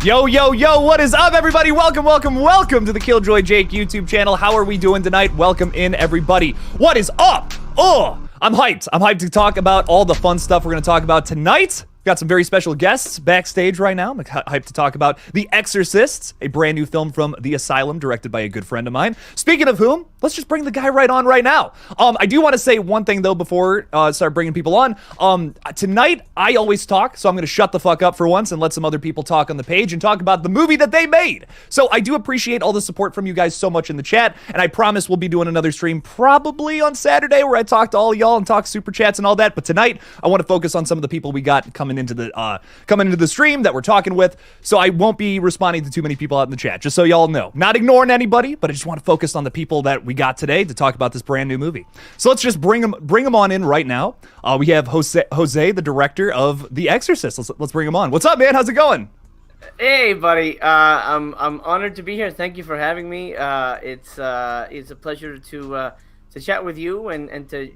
Yo, yo, yo, what is up, everybody? Welcome to the KillJoy Jake YouTube channel. How are we doing tonight? Welcome in, everybody. What is up? I'm hyped. I'm hyped to talk about all the fun stuff we're going to talk about tonight. Got some very special guests backstage right now. I'm hyped to talk about The Exorcists, a brand new film from The Asylum, directed by a good friend of mine. Speaking of whom, let's just bring the guy right on right now. I do want to say one thing, though, before I start bringing people on. Tonight, I always talk, so I'm going to shut the fuck up for once and let some other people talk on the page and talk about the movie that they made. So I do appreciate all the support from you guys so much in the chat, and I promise we'll be doing another stream probably on Saturday where I talk to all y'all and talk super chats and all that. But tonight, I want to focus on some of the people we got coming into the stream that we're talking with, so I won't be responding to too many people out in the chat, just so y'all know. Not ignoring anybody, but I just want to focus on the people that we got today to talk about this brand new movie. So let's just bring them on in right now. We have Jose, the director of The Exorcist. Let's bring him on. What's up, man? How's it going? Hey, buddy. I'm honored to be here. Thank you for having me. It's a pleasure to chat with you and to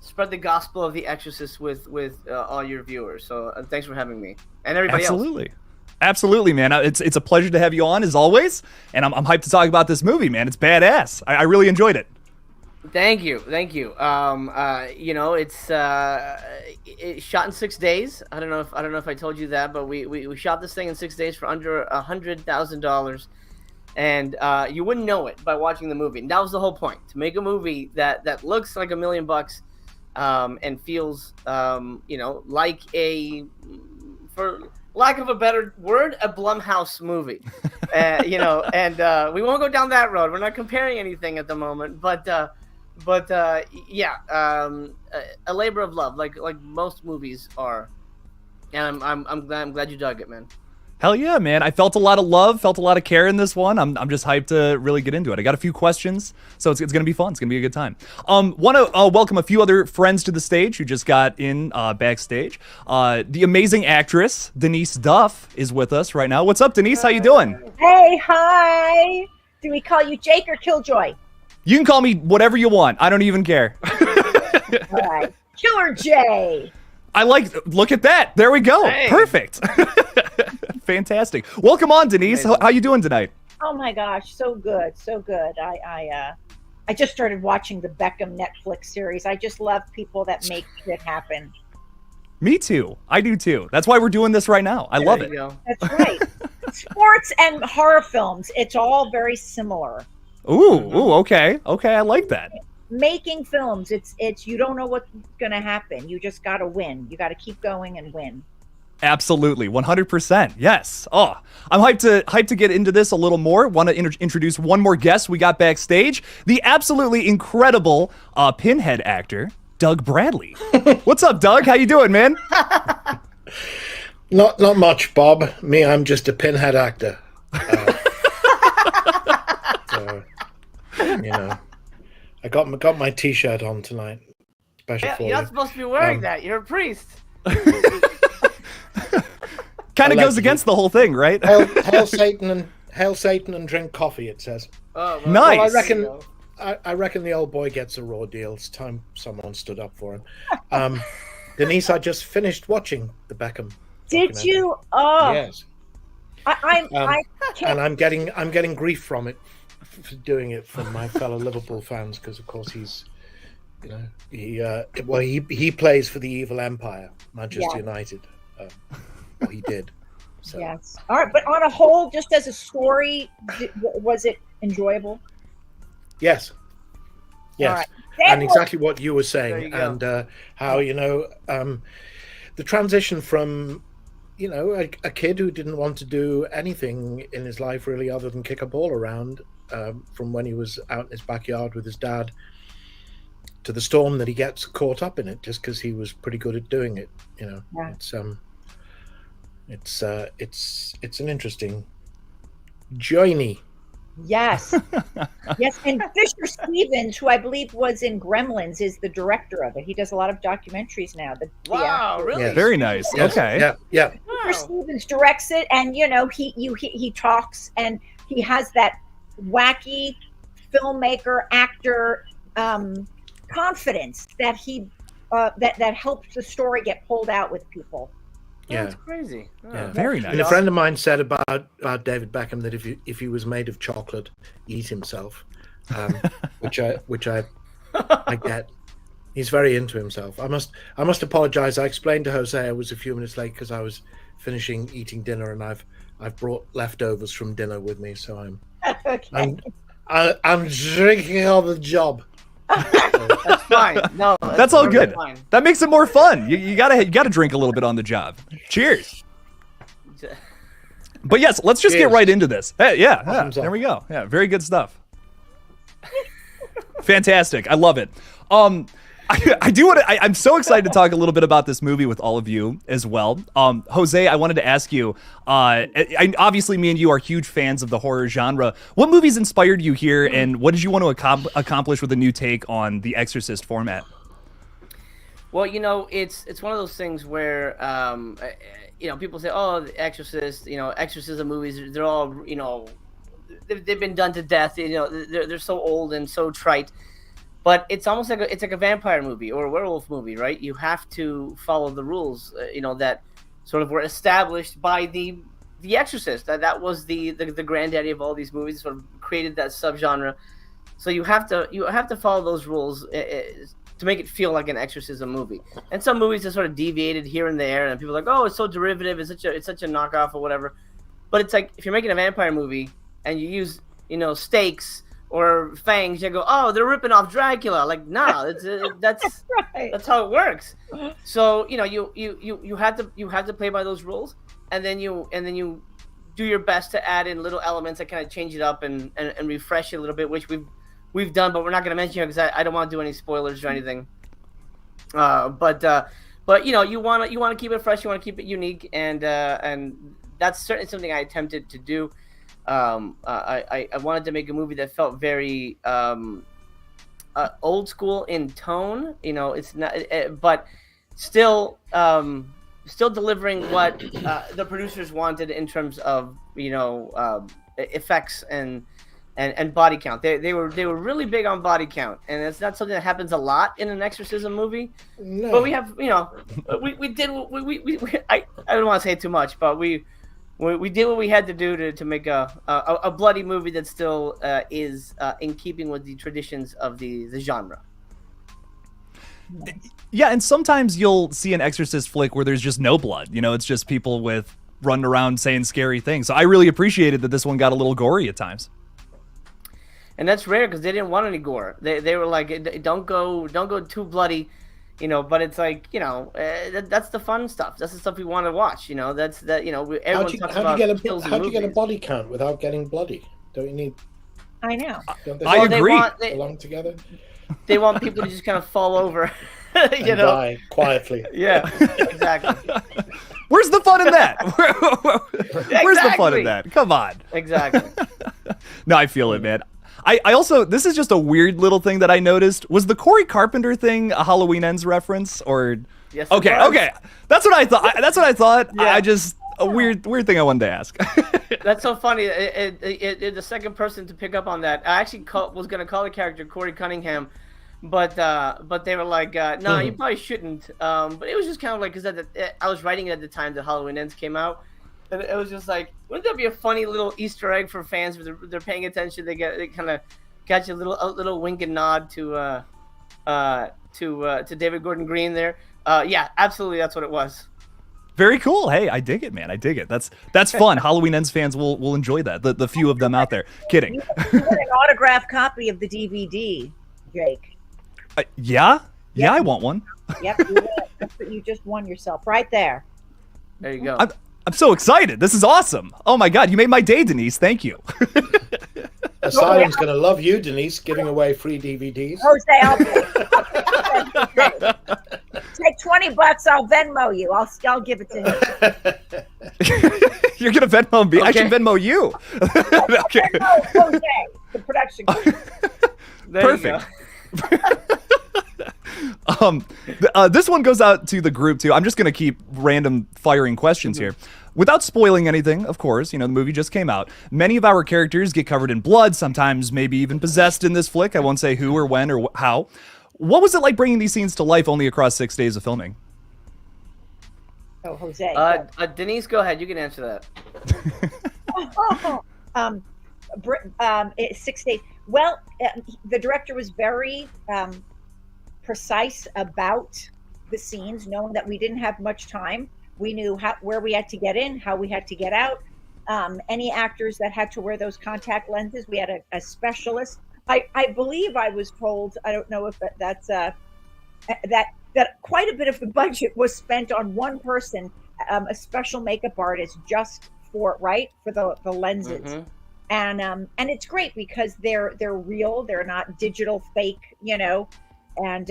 spread the gospel of The Exorcist with all your viewers. So thanks for having me and everybody else. Absolutely, man. It's a pleasure to have you on as always, and I'm hyped to talk about this movie, man. It's badass. I really enjoyed it. Thank you. You know, it's shot in 6 days. I don't know if I told you that, but we shot this thing in 6 days for under $100,000. And you wouldn't know it by watching the movie. And that was the whole point, to make a movie that looks like $1 million and feels, like for lack of a better word, a Blumhouse movie. And we won't go down that road. We're not comparing anything at the moment, but a labor of love, like most movies are. And I'm glad you dug it, man. Hell yeah, man. I felt a lot of love, felt a lot of care in this one. I'm just hyped to really get into it. I got a few questions, so it's going to be fun. It's going to be a good time. Want to welcome a few other friends to the stage who just got in backstage. The amazing actress, Denice Duff, is with us right now. What's up, Denice? How you doing? Hey, hi. Do we call you Jake or KillJoy? You can call me whatever you want. I don't even care. All right. Killer J. Look at that. There we go. Hey. Perfect. Fantastic. Welcome on, Denice. How you doing tonight? Oh my gosh, so good, so good. I just started watching the Beckham Netflix series. I just love people that make shit happen. Me too. I do too. That's why we're doing this right now. I love it. That's right. Sports and horror films, it's all very similar. Ooh, okay. I like that. Making films, it's you don't know what's gonna happen. You just gotta win. You gotta keep going and win. Absolutely, 100%. Yes. Oh, I'm hyped to get into this a little more. Want to introduce one more guest we got backstage, the absolutely incredible Pinhead actor, Doug Bradley. What's up, Doug? How you doing, man? Not much, Bob. Me, I'm just a Pinhead actor. I got my T-shirt on tonight. Special for You're not supposed to be wearing that. You're a priest. Kind of goes against the whole thing, right? Hail Satan and drink coffee. It says. Oh, nice. Well, I reckon the old boy gets a raw deal. It's time someone stood up for him. Denice, I just finished watching the Beckham. Did you? Oh, yes. I can't. And I'm getting grief from it, for doing it from my fellow Liverpool fans, because of course he's, he plays for the evil empire, Manchester United. Well, he did. So. Yes. All right, but on a whole, just as a story, was it enjoyable? Yes. Yes. Right. And exactly what you were saying, and how the transition from a kid who didn't want to do anything in his life really other than kick a ball around, from when he was out in his backyard with his dad, to the storm that he gets caught up in it just because he was pretty good at doing it. It's an interesting journey. Yes. Yes, and Fisher Stevens, who I believe was in Gremlins, is the director of it. He does a lot of documentaries now. Wow, really? Yes. Very nice. Yes. Okay. Yeah. Fisher Stevens directs it, and he talks, and he has that wacky filmmaker actor confidence that he that helps the story get pulled out with people. Yeah. That's crazy. Oh. Yeah. Very nice. And a friend of mine said about David Beckham that if he was made of chocolate, eat himself, which I get. He's very into himself. I must apologize. I explained to Jose I was a few minutes late because I was finishing eating dinner, and I've brought leftovers from dinner with me, so Okay. I'm drinking on the job. That's fine. No, That's all good. fine. That makes it more fun. You gotta drink a little bit on the job. Cheers. But yes, let's just get Cheers. right into this. Hey, yeah, Bottoms up. there we go. Yeah, very good stuff. Fantastic. I love it. I'm so excited to talk a little bit about this movie with all of you as well. Jose, I wanted to ask you, obviously me and you are huge fans of the horror genre. What movies inspired you here, and what did you want to accomplish with a new take on the Exorcist format? Well, it's one of those things where, people say, oh, the Exorcist, exorcism movies, they're all, they've been done to death. They're so old and so trite. But it's almost like a vampire movie or a werewolf movie, right? You have to follow the rules, that sort of were established by the Exorcist. That was the granddaddy of all these movies. Sort of created that subgenre. So you have to follow those rules to make it feel like an exorcism movie. And some movies are sort of deviated here and there, and people are like, oh, it's so derivative, it's such a knockoff or whatever. But it's like if you're making a vampire movie and you use stakes or fangs, you go, oh, they're ripping off Dracula. Like, nah, that's Right. that's how it works. So you have to play by those rules, and then you do your best to add in little elements that kind of change it up and refresh it a little bit, which we've done, but we're not going to mention it because I don't want to do any spoilers or anything. But you want to keep it fresh, you want to keep it unique, and that's certainly something I attempted to do. I wanted to make a movie that felt very old school in tone. It's not, but still delivering what the producers wanted in terms of effects and body count. They were really big on body count, and it's not something that happens a lot in an exorcism movie. No. But we have, we did. I don't want to say too much, but we did what we had to do to make a bloody movie that still is in keeping with the traditions of the genre. Yeah, and sometimes you'll see an Exorcist flick where there's just no blood. It's just people with running around saying scary things. So I really appreciated that this one got a little gory at times. And that's rare because they didn't want any gore. They were like, don't go too bloody. But it's like, that's the fun stuff. That's the stuff we want to watch. That's that. Everyone talks about kills in how do you get a movies. body count without getting bloody? Don't you need? I know. Don't they I all agree. belong together They want people to just kind of fall over, and die quietly. Yeah, exactly. Where's the fun in that? Where's the fun in Exactly. that? Come on. Exactly. No, I feel it, man. I also, this is just a weird little thing that I noticed. Was the Corey Carpenter thing a Halloween Ends reference, or? Yes, it was. Okay. That's what I thought. Yeah. I just a weird thing I wanted to ask. That's so funny. The second person to pick up on that, I actually was going to call the character Corey Cunningham, but they were like, no, you probably shouldn't. But it was just kind of like, because I was writing it at the time that Halloween Ends came out, and it was just like, wouldn't that be a funny little Easter egg for fans if they're paying attention? They kind of catch a little wink and nod to David Gordon Green there. Yeah, absolutely, that's what it was. Very cool. Hey, I dig it, man. I dig it. That's fun. Halloween Ends fans will enjoy that. The few of them out there. Kidding. You want an autographed copy of the DVD, Jake. Yeah, Yep. I want one. Yep, you will. That's what you just won yourself right there. There you go. I'm so excited. This is awesome. Oh my God, you made my day, Denice. Thank you. Asylum's going to love you, Denice, giving away free DVDs. Jose, I'll take $20. I'll Venmo you. I'll give it to him. You're gonna Venmo me. I should Okay. Venmo you. Okay. Venmo Jose, the production company. There you Perfect. go. This one goes out to the group too. I'm just gonna keep random firing questions here. Without spoiling anything, of course, the movie just came out. Many of our characters get covered in blood, sometimes maybe even possessed in this flick. I won't say who or when or how. What was it like bringing these scenes to life only across 6 days of filming? Oh, Jose. Denise, go ahead. You can answer that. It's 6 days. Well, the director was very precise about the scenes, knowing that we didn't have much time. We knew where we had to get in, how we had to get out. Any actors that had to wear those contact lenses, we had a specialist. I believe I was told, I don't know if that's that quite a bit of the budget was spent on one person, a special makeup artist, just for the lenses. Mm-hmm. And it's great because they're real, they're not digital fake, and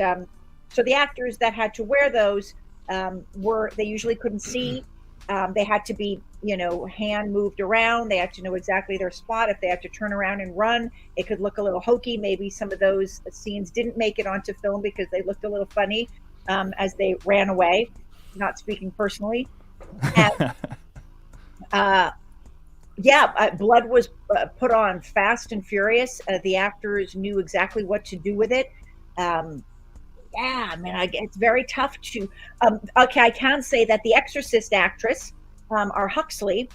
so the actors that had to wear those they usually couldn't see. They had to be hand moved around. They had to know exactly their spot. If they had to turn around and run, it could look a little hokey. Maybe some of those scenes didn't make it onto film because they looked a little funny as they ran away. Not speaking personally. And, blood was put on fast and furious. The actors knew exactly what to do with it. It's very tough to. I can say that the Exorcist actress, our Huxley,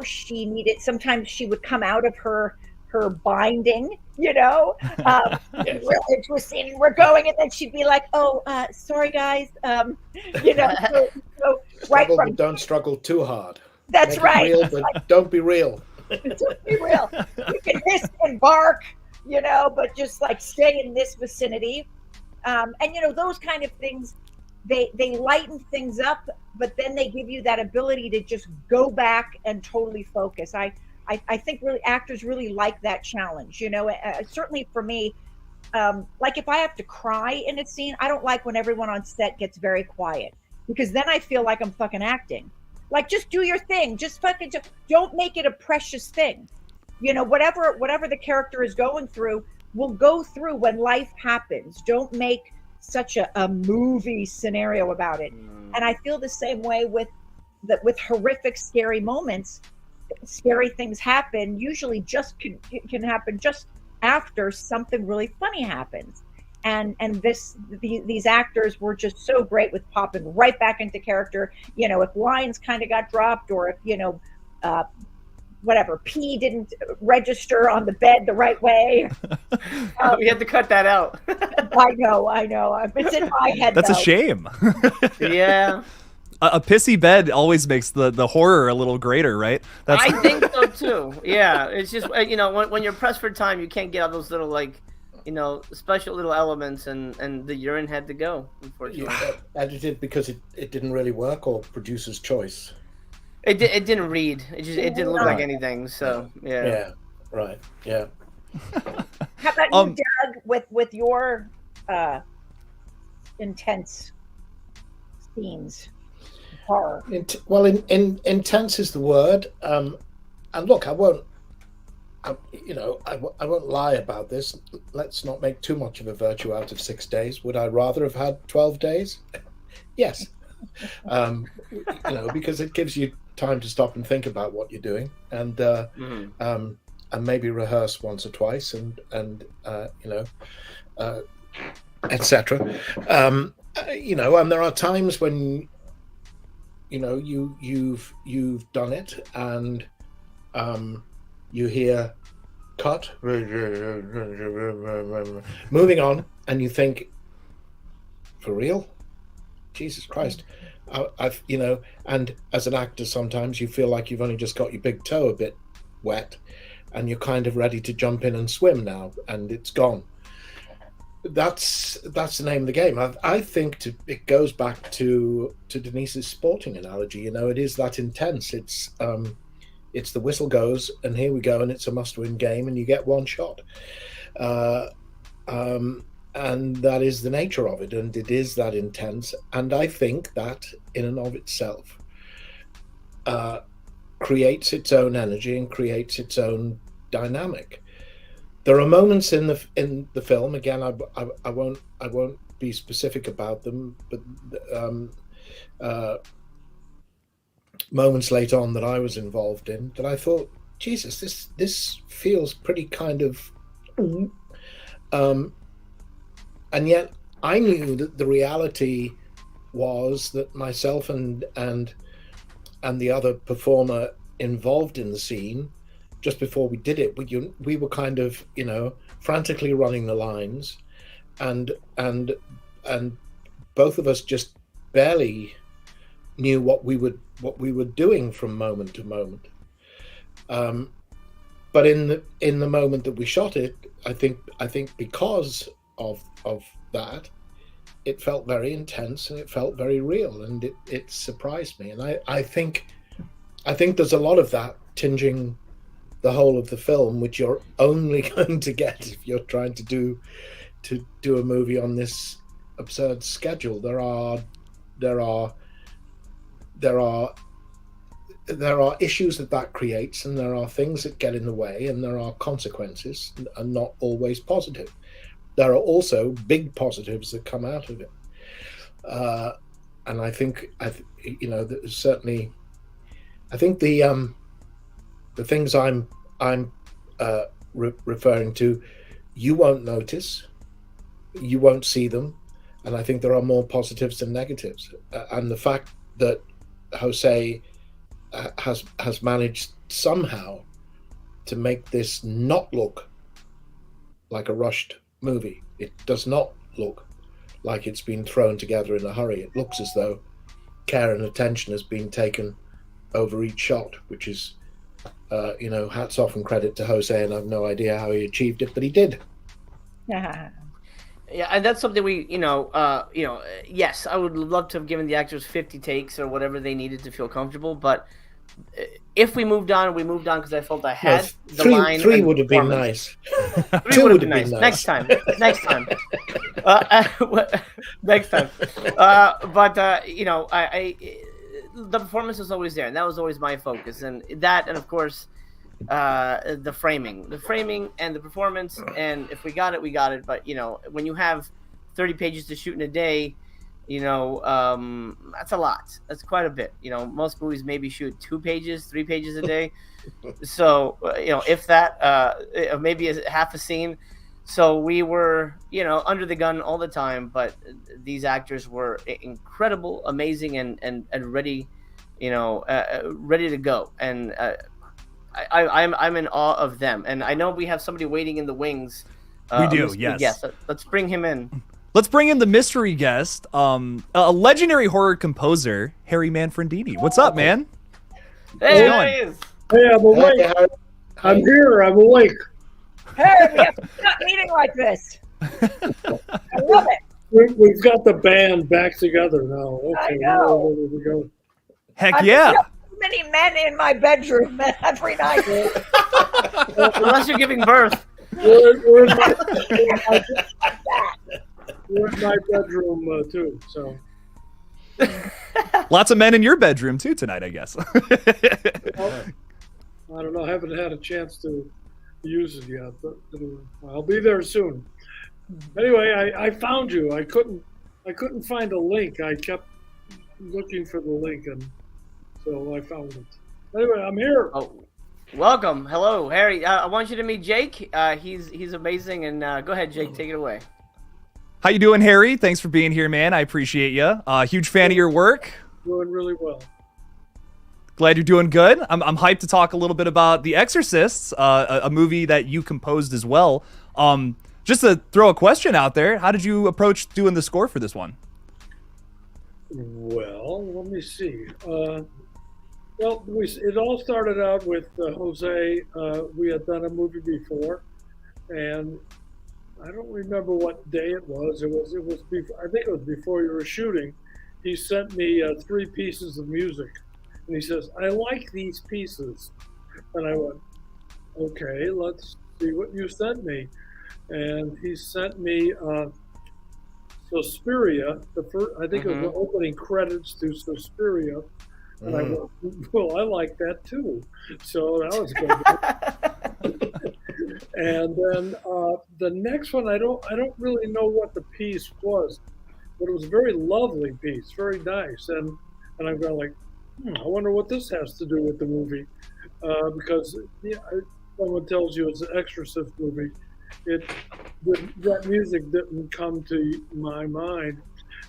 she needed. Sometimes she would come out of her binding, really into a scene, and we're going, and then she'd be like, "Oh, sorry guys," so struggle, but don't struggle too hard. That's Make right. Real, but don't be real. Don't be real. You can hiss and bark, but just like stay in this vicinity. And those kind of things, they lighten things up, but then they give you that ability to just go back and totally focus. I think really actors really like that challenge. Certainly for me, like if I have to cry in a scene, I don't like when everyone on set gets very quiet, because then I feel like I'm fucking acting. Like, just do your thing. Just fucking don't make it a precious thing. Whatever the character is going through will go through when life happens. Don't make such a movie scenario about it. And I feel the same way with horrific, scary moments. Scary things happen. Usually, can happen just after something really funny happens. And these actors were just so great with popping right back into character. If lines kind of got dropped, or if whatever pee didn't register on the bed the right way, we had to cut that out. I know. It's in my head. That's a shame. Yeah. A pissy bed always makes the horror a little greater, right? I think so too. Yeah, it's just when you're pressed for time, you can't get all those little special little elements, and the urine had to go, unfortunately. Edited because it didn't really work, or producer's choice? It didn't read. It didn't look like anything. So yeah. Yeah. Right. Yeah. How about you, Doug, with your intense scenes, horror? Intense is the word. And look, I won't lie about this. Let's not make too much of a virtue out of 6 days. Would I rather have had 12 days? Yes. Because it gives you time to stop and think about what you're doing, and maybe rehearse once or twice, and etc. And there are times when you've done it, and you hear cut, moving on, and you think, for real? Jesus Christ. And as an actor, sometimes you feel like you've only just got your big toe a bit wet, and you're kind of ready to jump in and swim now, and it's gone. That's the name of the game. I think it goes back to Denise's sporting analogy. It is that intense. It's the whistle goes, and here we go, and it's a must-win game, and you get one shot. And that is the nature of it, and it is that intense. And I think that, in and of itself, creates its own energy and creates its own dynamic. There are moments in the film. Again, I won't be specific about them, but moments late on that I was involved in that I thought, Jesus, this feels pretty kind of. And yet I knew that the reality was that myself and the other performer involved in the scene, just before we did it, we were kind of, you know, frantically running the lines, and both of us just barely knew what we were doing from moment to moment. But in the moment that we shot it, I think because of that, it felt very intense and it felt very real, and it surprised me. And I think there's a lot of that tinging the whole of the film, which you're only going to get if you're trying to do a movie on this absurd schedule. There are issues that creates, and there are things that get in the way, and there are consequences, and not always positive. There are also big positives that come out of it, and I think certainly, I think the things I'm referring to, you won't notice, you won't see them, and I think there are more positives than negatives. And the fact that Jose has managed somehow to make this not look like a rushed movie. It does not look like it's been thrown together in a hurry. It looks as though care and attention has been taken over each shot, which is, hats off and credit to Jose, and I've no idea how he achieved it, but he did. Yeah, and that's something we, yes, I would love to have given the actors 50 takes or whatever they needed to feel comfortable, but if we moved on because I felt I had the line. Three would have been nice. Three would have been nice. Next time. Next time. The performance was always there, and that was always my focus, and of course, the framing and the performance, and if we got it, we got it. But when you have 30 pages to shoot in a day, that's a lot. That's quite a bit. Most movies maybe shoot 2 pages, 3 pages a day. So, if that, maybe half a scene. So we were, under the gun all the time, but these actors were incredible, amazing, and ready, ready to go. And I'm in awe of them. And I know we have somebody waiting in the wings. We do, yes. Yes, let's bring him in. Let's bring in the mystery guest, a legendary horror composer, Harry Manfredini. What's up, man? Hey, there he is. Hey, I'm awake. I'm here. I'm awake. Hey, we have to stop meeting like this. I love it. We've got the band back together now. Okay, I know. Where we go? Heck yeah. Too many men in my bedroom every night. Unless you're giving birth. We're in my bedroom too. So Lots of men in your bedroom too tonight, I guess. well, I don't know. I haven't had a chance to use it yet, but I'll be there soon. Anyway, I found you. I couldn't find a link. I kept looking for the link, and so I found it. Anyway, I'm here. Oh, welcome. Hello, Harry. I want you to meet Jake. He's amazing, and go ahead, Jake. Take it away. How you doing, Harry? Thanks for being here, man. I appreciate you. Huge fan of your work. Doing really well. Glad you're doing good. I'm hyped to talk a little bit about The Exorcists, a movie that you composed as well. Just to throw a question out there, how did you approach doing the score for this one? Well, let me see. It all started out with Jose. We had done a movie before, and I don't remember what day it was. It was before, I think it was before you were shooting. He sent me 3 pieces of music, and he says, "I like these pieces," and I went, "Okay, let's see what you sent me." And he sent me Suspiria. I think it was the opening credits to Suspiria. And I went, well, I like that too. So that was good. And then the next one, I don't really know what the piece was, but it was a very lovely piece, very nice. And I'm going like, I wonder what this has to do with the movie, because someone tells you it's an Exorcist movie. That music didn't come to my mind,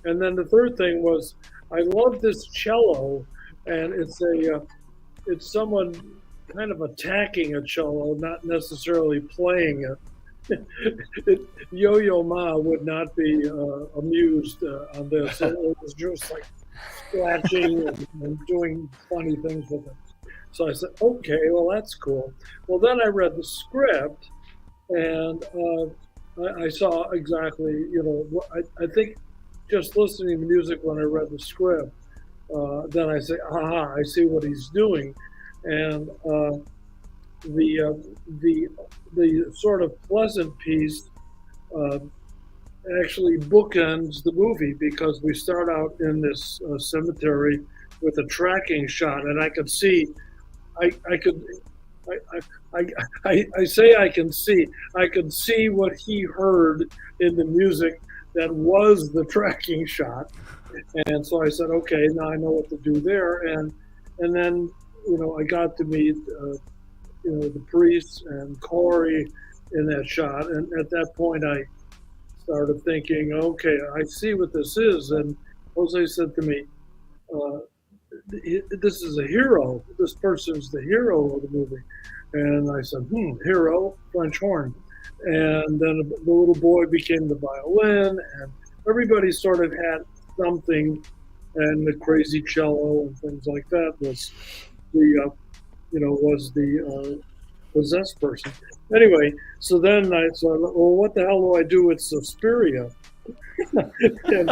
And then the third thing was, I love this cello, and it's someone kind of attacking a cello, not necessarily playing it. Yo-Yo Ma would not be amused on this. It was just like scratching and doing funny things with it. So I said, okay, well, that's cool. Well, then I read the script, and I saw exactly, I think just listening to music when I read the script, then I say, aha, I see what he's doing. And the sort of pleasant piece actually bookends the movie, because we start out in this cemetery with a tracking shot, and I could see, I could see what he heard in the music that was the tracking shot. And so I said, okay, now I know what to do there. And then, I got to meet, the priest and Corey in that shot. And at that point, I started thinking, okay, I see what this is. And Jose said to me, this is a hero. This person's the hero of the movie. And I said, hero, French horn. And then the little boy became the violin, and everybody sort of had something, and the crazy cello and things like that was the possessed person. Anyway, so then I said, well, what the hell do I do with Suspiria? and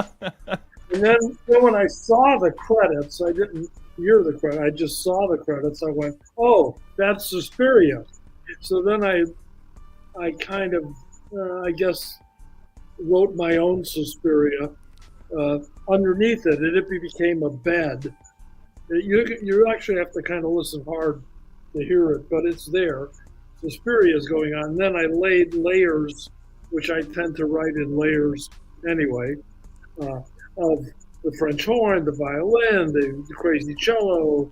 then when I saw the credits, I didn't hear the credits, I just saw the credits. I went, oh, that's Suspiria. So then I kind of, I guess, wrote my own Suspiria underneath it, and it became a bed. You actually have to kind of listen hard to hear it, but it's there. Suspiria is going on. And then I laid layers, which I tend to write in layers anyway, of the French horn, the violin, the crazy cello,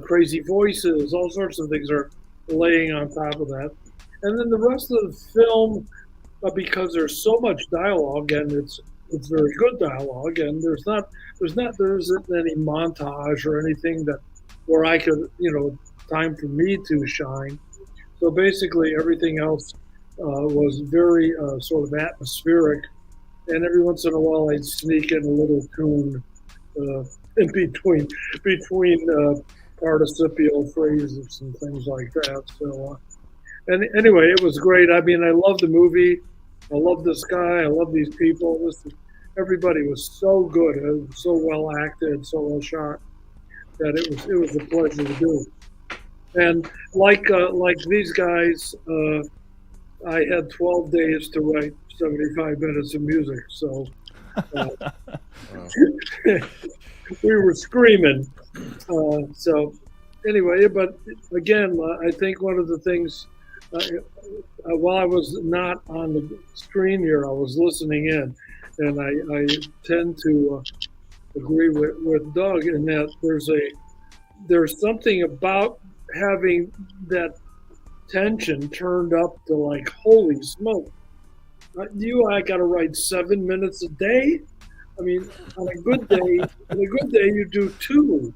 crazy voices, all sorts of things are laying on top of that. And then the rest of the film, because there's so much dialogue, and it's very good dialogue, and there isn't any montage or anything where I could, time for me to shine. So basically everything else was very sort of atmospheric, and every once in a while I'd sneak in a little tune in between participial phrases and things like that. So. And anyway, it was great. I mean, I love the movie. I love this guy. I love these people. Everybody was so good. It was so well acted, so well shot, that it was a pleasure to do. And like these guys, I had 12 days to write 75 minutes of music. So we were screaming. So anyway, but again, I think one of the things. While I was not on the screen here, I was listening in, and I tend to agree with Doug in that there's something about having that tension turned up to like, holy smoke! I got to write 7 minutes a day. I mean, on a good day, you do 2.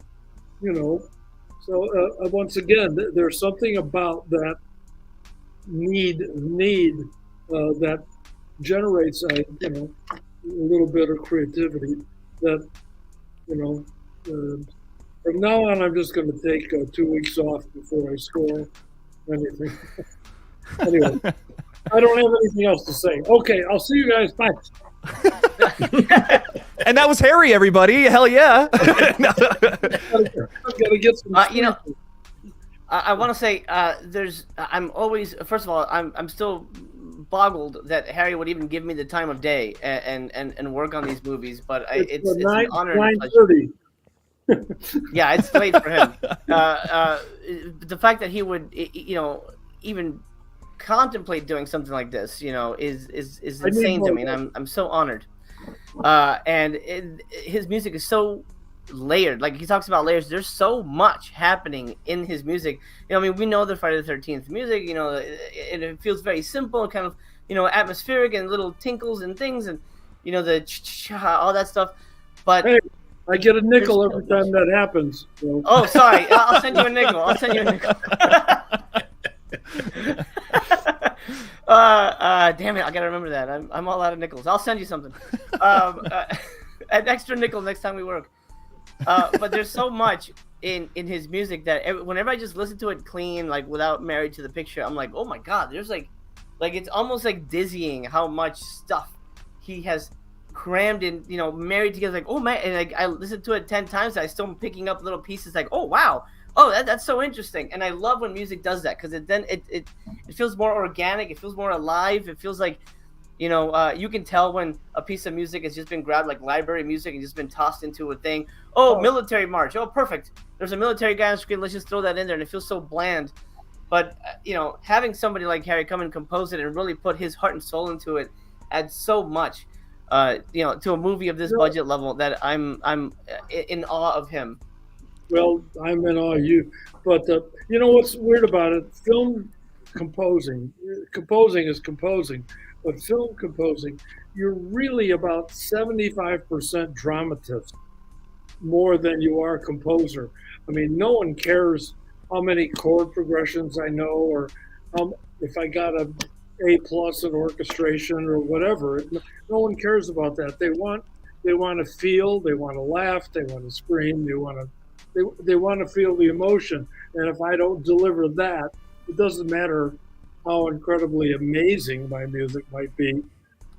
So once again, there's something about that. Need that generates a little bit of creativity that from now on I'm just going to take 2 weeks off before I score anything. Anyway, I don't have anything else to say. Okay, I'll see you guys. Bye. And that was Harry, everybody. Hell yeah. I've got to get some I want to say I'm always, first of all, I'm still boggled that Harry would even give me the time of day and work on these movies, but it's an honor and a pleasure. Yeah, it's late for him. The fact that he would even contemplate doing something like this is insane to me, and I'm so honored. And his music is so layered. Like he talks about layers, there's so much happening in his music. We know the Friday the 13th music, it feels very simple, kind of atmospheric and little tinkles and things, you know, the all that stuff. But Hey, I get a nickel every time that happens. So. oh, sorry, I'll send you a nickel. I'll send you a nickel. Damn it, I gotta remember that. I'm all out of nickels. I'll send you something. An extra nickel next time we work. But there's so much in his music that whenever I just listen to it clean, like without married to the picture, I'm like, oh my god, there's like it's almost like dizzying how much stuff he has crammed in, you know, married together. Like, oh man, and like I listened to it 10 times, I still am picking up little pieces. Like, oh wow, oh that's so interesting. And I love when music does that because it feels more organic. It feels more alive. It feels like, you know, you can tell when a piece of music has just been grabbed, like library music, and just been tossed into a thing. Oh, military march. Oh, perfect. There's a military guy on screen. Let's just throw that in there, and it feels so bland. But you know, having somebody like Harry come and compose it and really put his heart and soul into it adds so much, you know, to a movie of this budget level that I'm in awe of him. Well, I'm in awe of you. But you know what's weird about it? Film composing is composing, but film composing, you're really about 75% dramatist, more than you are composer. I mean, no one cares how many chord progressions I know, or if I got a A+ in orchestration or whatever. No one cares about that. They want to feel, they want to laugh, they want to scream, they want to feel the emotion. And if I don't deliver that, it doesn't matter how incredibly amazing my music might be.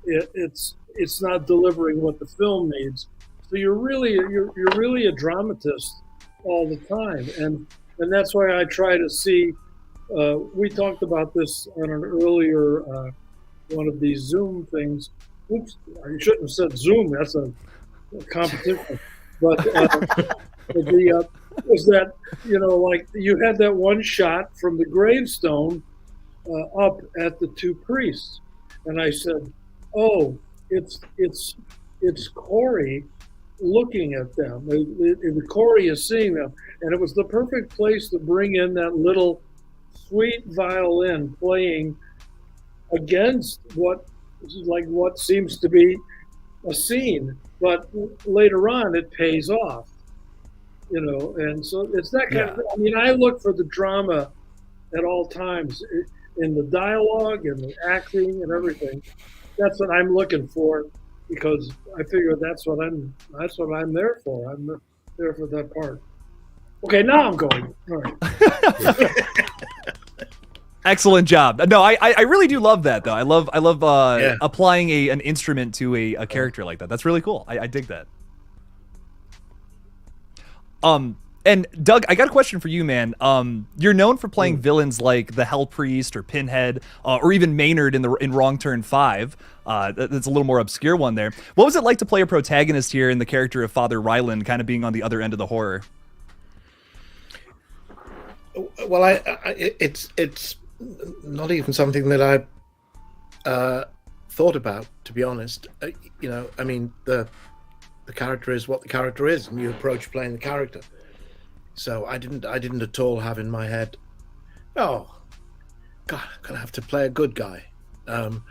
It's not delivering what the film needs. So you're really a dramatist all the time, and that's why I try to see. We talked about this on an earlier one of these Zoom things. Oops, I shouldn't have said Zoom. That's a competition. But was that, you know, like you had that one shot from the gravestone up at the two priests, and I said, "Oh, it's Corey looking at them. Corey is seeing them, and it was the perfect place to bring in that little sweet violin playing against what seems to be a scene, but later on it pays off, you know." And so it's that kind of. I mean, I look for the drama at all times in the dialogue and the acting and everything. That's what I'm looking for, because I figure that's what I'm there for. I'm there for that part. Okay, now I'm going. All right. Excellent job. No, I really do love that though. I love applying an instrument to a character like that. That's really cool. I dig that. And Doug, I got a question for you, man. You're known for playing villains like the Hell Priest or Pinhead, or even Maynard in Wrong Turn 5. That's a little more obscure one there. What was it like to play a protagonist here in the character of Father Ryland, kind of being on the other end of the horror? Well, it's not even something that I thought about, to be honest. You know, I mean, the character is what the character is, and you approach playing the character. So I didn't at all have in my head, oh, God, I'm gonna have to play a good guy. No,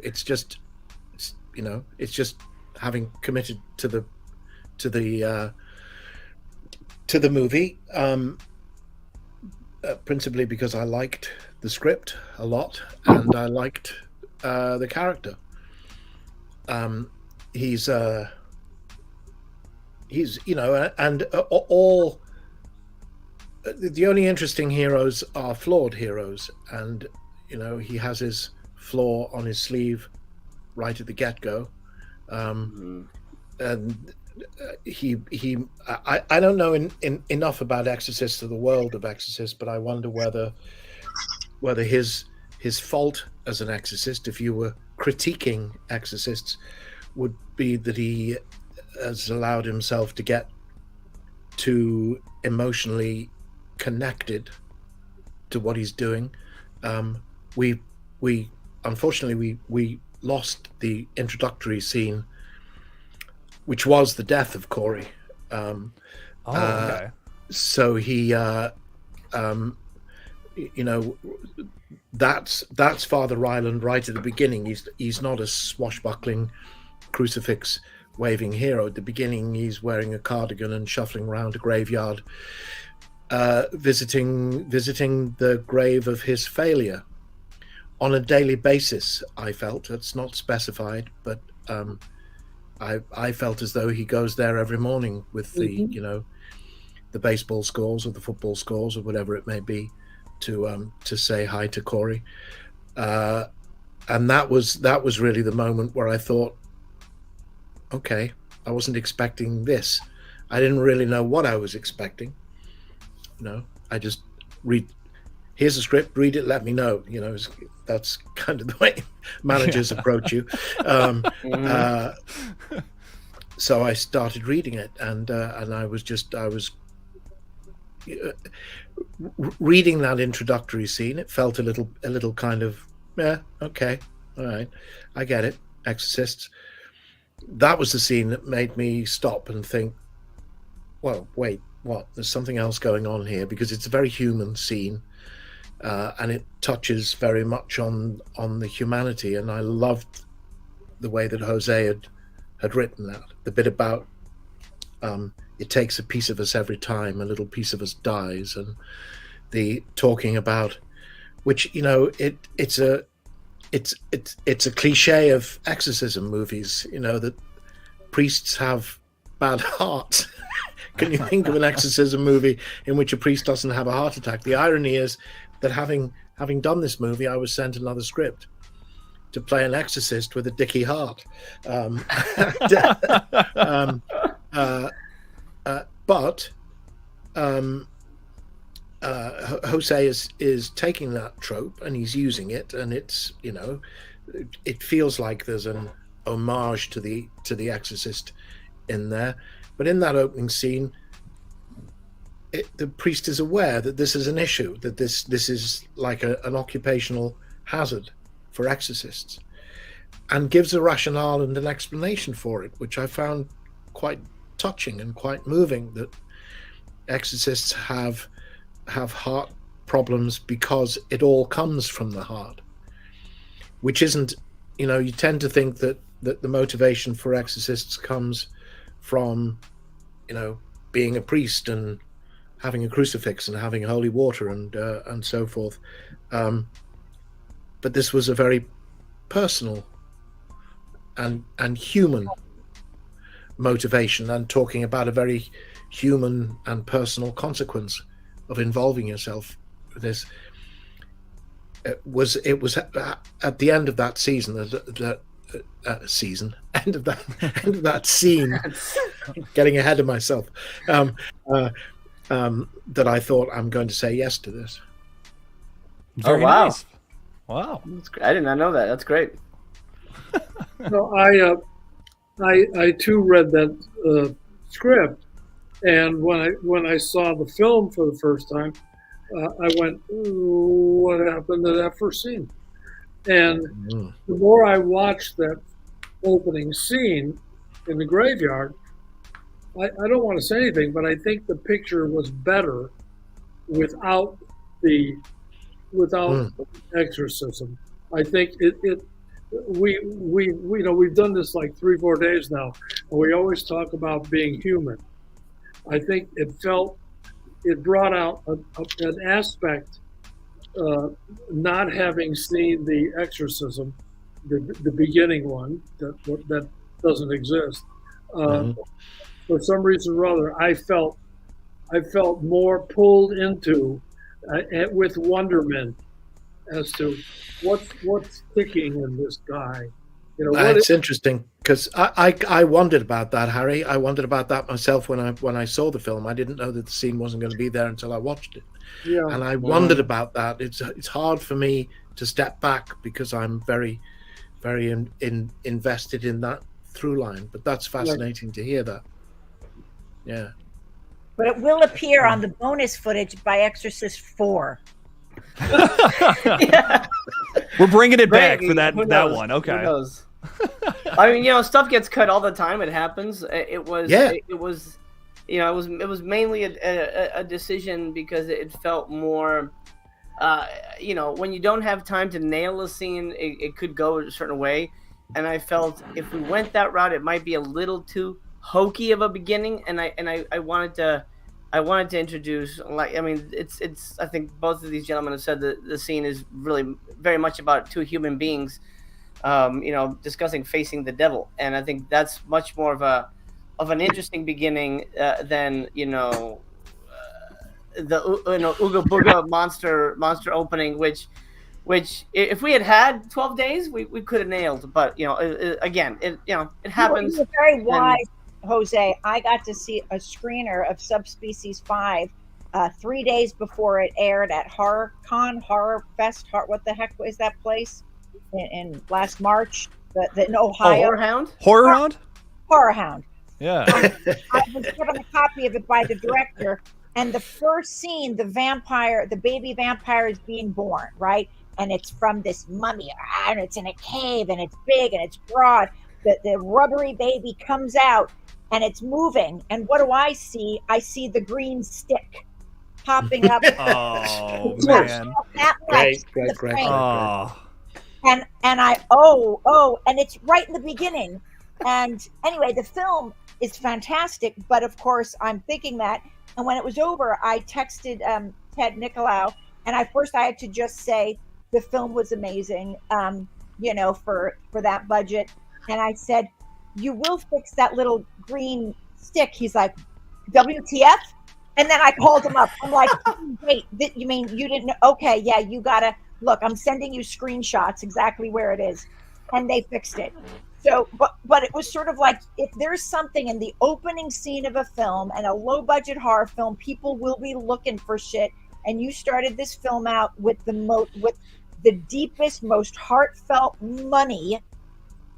it's just, you know, it's just having committed to the movie, principally because I liked the script a lot and I liked the character. He's, you know, and all the only interesting heroes are flawed heroes, and you know, he has his flaw on his sleeve right at the get-go. And I don't know enough about Exorcists or the world of Exorcists, but I wonder whether his fault as an exorcist, if you were critiquing exorcists, would be that he has allowed himself to get too emotionally connected to what he's doing. We unfortunately we lost the introductory scene, which was the death of Corey. Okay. So he, you know, that's Father Ryland right at the beginning. He's not a swashbuckling crucifix waving hero. At the beginning, he's wearing a cardigan and shuffling around a graveyard, visiting the grave of his failure on a daily basis. I felt it's not specified, but I felt as though he goes there every morning with the the baseball scores or the football scores or whatever it may be, to say hi to Corey, and that was really the moment where I thought, okay, I wasn't expecting this. I didn't really know what I was expecting. I just here's a script, read it, let me know. That's kind of the way managers approach you. So I started reading it, and I was reading that introductory scene. It felt a little kind of, yeah, okay, all right, I get it. Exorcists. That was the scene that made me stop and think, well, wait, what? There's something else going on here, because it's a very human scene, and it touches very much on the humanity. And I loved the way that Jose had written that. The bit about it takes a piece of us every time a little piece of us dies, and the talking about, which it's a cliche of exorcism movies, that priests have bad hearts. Can you think of an exorcism movie in which a priest doesn't have a heart attack? The irony is that having done this movie, I was sent another script to play an exorcist with a dicky heart. But Jose is taking that trope and he's using it, and it's it feels like there's an homage to the Exorcist in there. But in that opening scene, the priest is aware that this is an issue, that this is like an occupational hazard for exorcists, and gives a rationale and an explanation for it, which I found quite touching and quite moving, that exorcists have heart problems because it all comes from the heart, which isn't, you tend to think that the motivation for exorcists comes from, being a priest and having a crucifix and having holy water and so forth. But this was a very personal and human motivation, and talking about a very human and personal consequence of involving yourself with this. It was at the end of that season, end of that scene, getting ahead of myself, that I thought, I'm going to say yes to this. Very wow. Nice. Wow. I did not know that. That's great. No, I too read that script, and when I saw the film for the first time, I went, "Ooh, what happened to that first scene?" And the more I watched that opening scene in the graveyard, I don't want to say anything, but I think the picture was better without exorcism. I think we've done this like 3-4 days now, and we always talk about being human. I think it brought out an aspect, not having seen the exorcism, the beginning one that doesn't exist. For some reason or other, I felt more pulled into with wonderment as to what's ticking in this guy. It's interesting, because I wondered about that, Harry. I wondered about that myself when I saw the film. I didn't know that the scene wasn't going to be there until I watched it. Yeah. And I wondered about that. It's hard for me to step back because I'm very, very invested in that through line. But that's fascinating to hear that. Yeah. But it will appear on the bonus footage by Exorcist 4. Yeah. We're bringing it back Right, for that who knows? one. Okay. Who knows? I mean, stuff gets cut all the time. It happens. It was mainly a decision because it felt more you know, when you don't have time to nail a scene, it could go a certain way. And I felt if we went that route, it might be a little too hokey of a beginning. And I wanted to introduce, like, I mean, it's I think both of these gentlemen have said that the scene is really very much about two human beings, you know, discussing facing the devil. And I think that's much more of an interesting beginning than, you know, the Ooga Booga monster opening, which if we had 12 days, we could have nailed. But, you know, again, it happens. You're very wise, Jose. I got to see a screener of Subspecies 5 3 days before it aired at HorrorCon, Horror Fest. What the heck is that place in last March? In Ohio. Horror Hound? Horror Hound? Horror Hound. Yeah. I was given a copy of it by the director. And the first scene, the baby vampire is being born, right? And it's from this mummy, and it's in a cave, and it's big, and it's broad. The rubbery baby comes out, and it's moving. And what do I see? I see the green stick popping up. Oh, man. Great. Oh. And I, and it's right in the beginning. And anyway, the film is fantastic, but of course, I'm thinking that. And when it was over, I texted Ted Nicolau, and I had to just say the film was amazing, you know, for that budget. And I said, you will fix that little green stick. He's like, WTF? And then I called him up. I'm like, wait, you mean you didn't know? Okay, yeah, you gotta look. I'm sending you screenshots exactly where it is, and they fixed it. So, but it was sort of like, if there's something in the opening scene of a film and a low budget horror film, people will be looking for shit. And you started this film out with the deepest, most heartfelt money,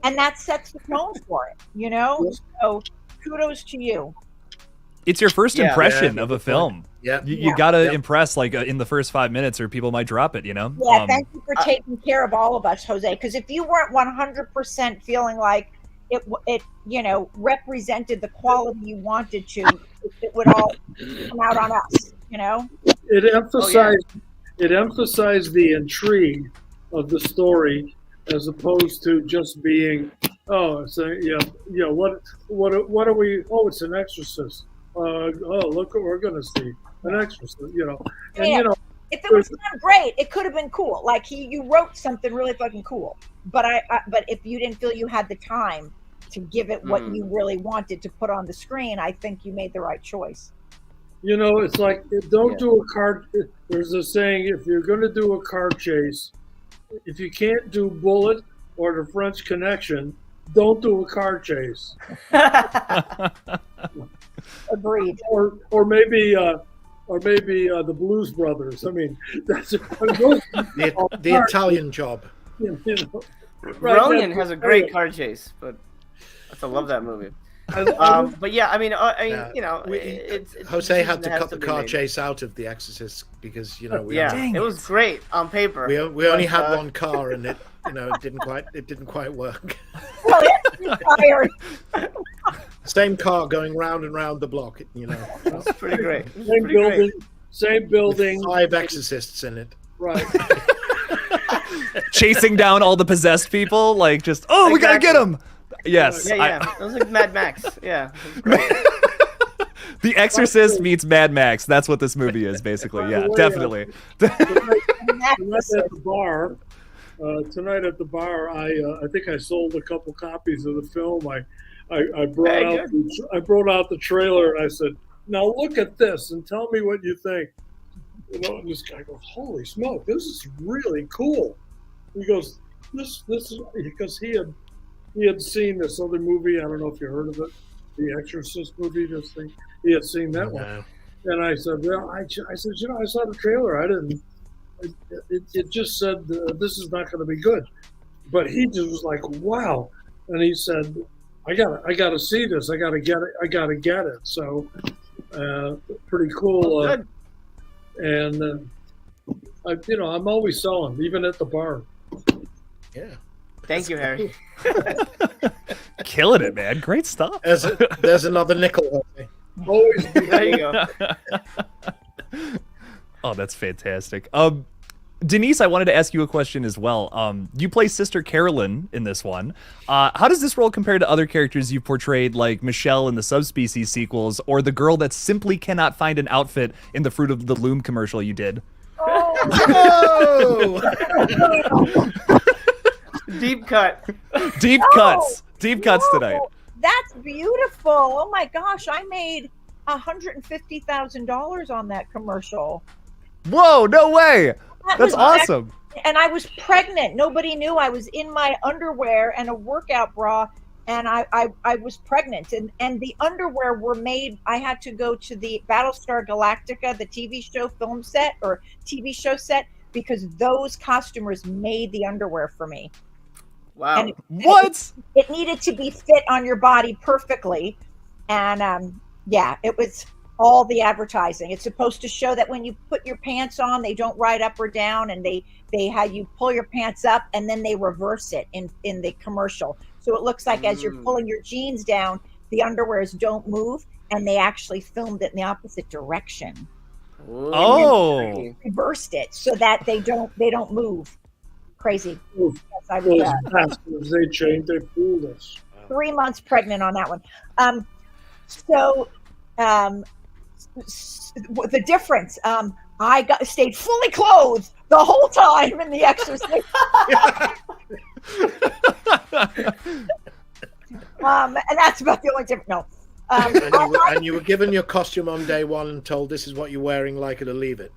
and that sets the tone for it, you know? So kudos to you. It's your first impression of a film. Yeah. You gotta impress, like, in the first 5 minutes, or people might drop it, you know? Yeah, thank you for taking care of all of us, Jose, because if you weren't 100% feeling like it you know, represented the quality you wanted to, it would all come out on us, you know? It emphasized the intrigue of the story, as opposed to just being, what are we? Oh, it's an Exorcist. Look what we're gonna see, an Exorcist, you know. And yeah. you know, If it was done great, it could have been cool. Like you wrote something really fucking cool. But but if you didn't feel you had the time to give it what you really wanted to put on the screen, I think you made the right choice. You know, it's like, don't do a car. There's a saying: if you're going to do a car chase, if you can't do Bullet or The French Connection, don't do a car chase. Agreed. Or maybe the Blues Brothers. I mean, that's the Italian Job. You know, Brilliant has a great car chase, but I love that movie. But yeah, I mean, you know, it's Jose had to cut the car chase out of The Exorcist because, you know, it was great on paper. We only had one car, and it, you know, it didn't quite work. Well, it's tired. Same car going round and round the block, you know. That's pretty great. Same building. 5 exorcists in it. Right. Chasing down all the possessed people, like, just, we gotta get them. Yes. Yeah. It was like Mad Max. Yeah. The Exorcist meets Mad Max. That's what this movie is, basically. Yeah, definitely. Tonight at the bar, I think I sold a couple copies of the film. I brought out the trailer, and I said, "Now look at this and tell me what you think." You know, and this guy goes, "Holy smoke, this is really cool." He goes, "This is," because he had seen this other movie. I don't know if you heard of it, the Exorcist movie. This thing, he had seen that one, and I said, "Well, I said, you know, I saw the trailer. I didn't. It just said this is not going to be good," but he just was like, "Wow," and he said, I gotta see this. I gotta get it. So, pretty cool. And I'm always selling, even at the bar. Yeah. Thank you, Harry. Killing it, man. Great stuff. There's another nickel. Always. There you go. Oh, that's fantastic. Denice, I wanted to ask you a question as well. You play Sister Carolyn in this one. How does this role compare to other characters you've portrayed, like Michelle in the Subspecies sequels, or the girl that simply cannot find an outfit in the Fruit of the Loom commercial you did? Oh! Deep cut. Deep cuts. Deep cuts tonight. That's beautiful. Oh my gosh, I made $150,000 on that commercial. Whoa, no way. That That's was awesome. And I was pregnant. Nobody knew. I was in my underwear and a workout bra, and I was pregnant. And the underwear were made. I had to go to the Battlestar Galactica, the TV show film set or TV show set, because those costumers made the underwear for me. Wow. And What? it needed to be fit on your body perfectly. And yeah, it was all the advertising. It's supposed to show that when you put your pants on, they don't ride up or down, and they have you pull your pants up and then they reverse it in the commercial. So it looks like as you're pulling your jeans down, the underwears don't move, and they actually filmed it in the opposite direction. Oh. Reversed it so that they don't move. Crazy. Those bastards, they changed, they fooled us. 3 months pregnant on that one. The difference, I stayed fully clothed the whole time in The Exorcist. And that's about the only difference. No. And you were given your costume on day one and told this is what you're wearing, like it or leave it.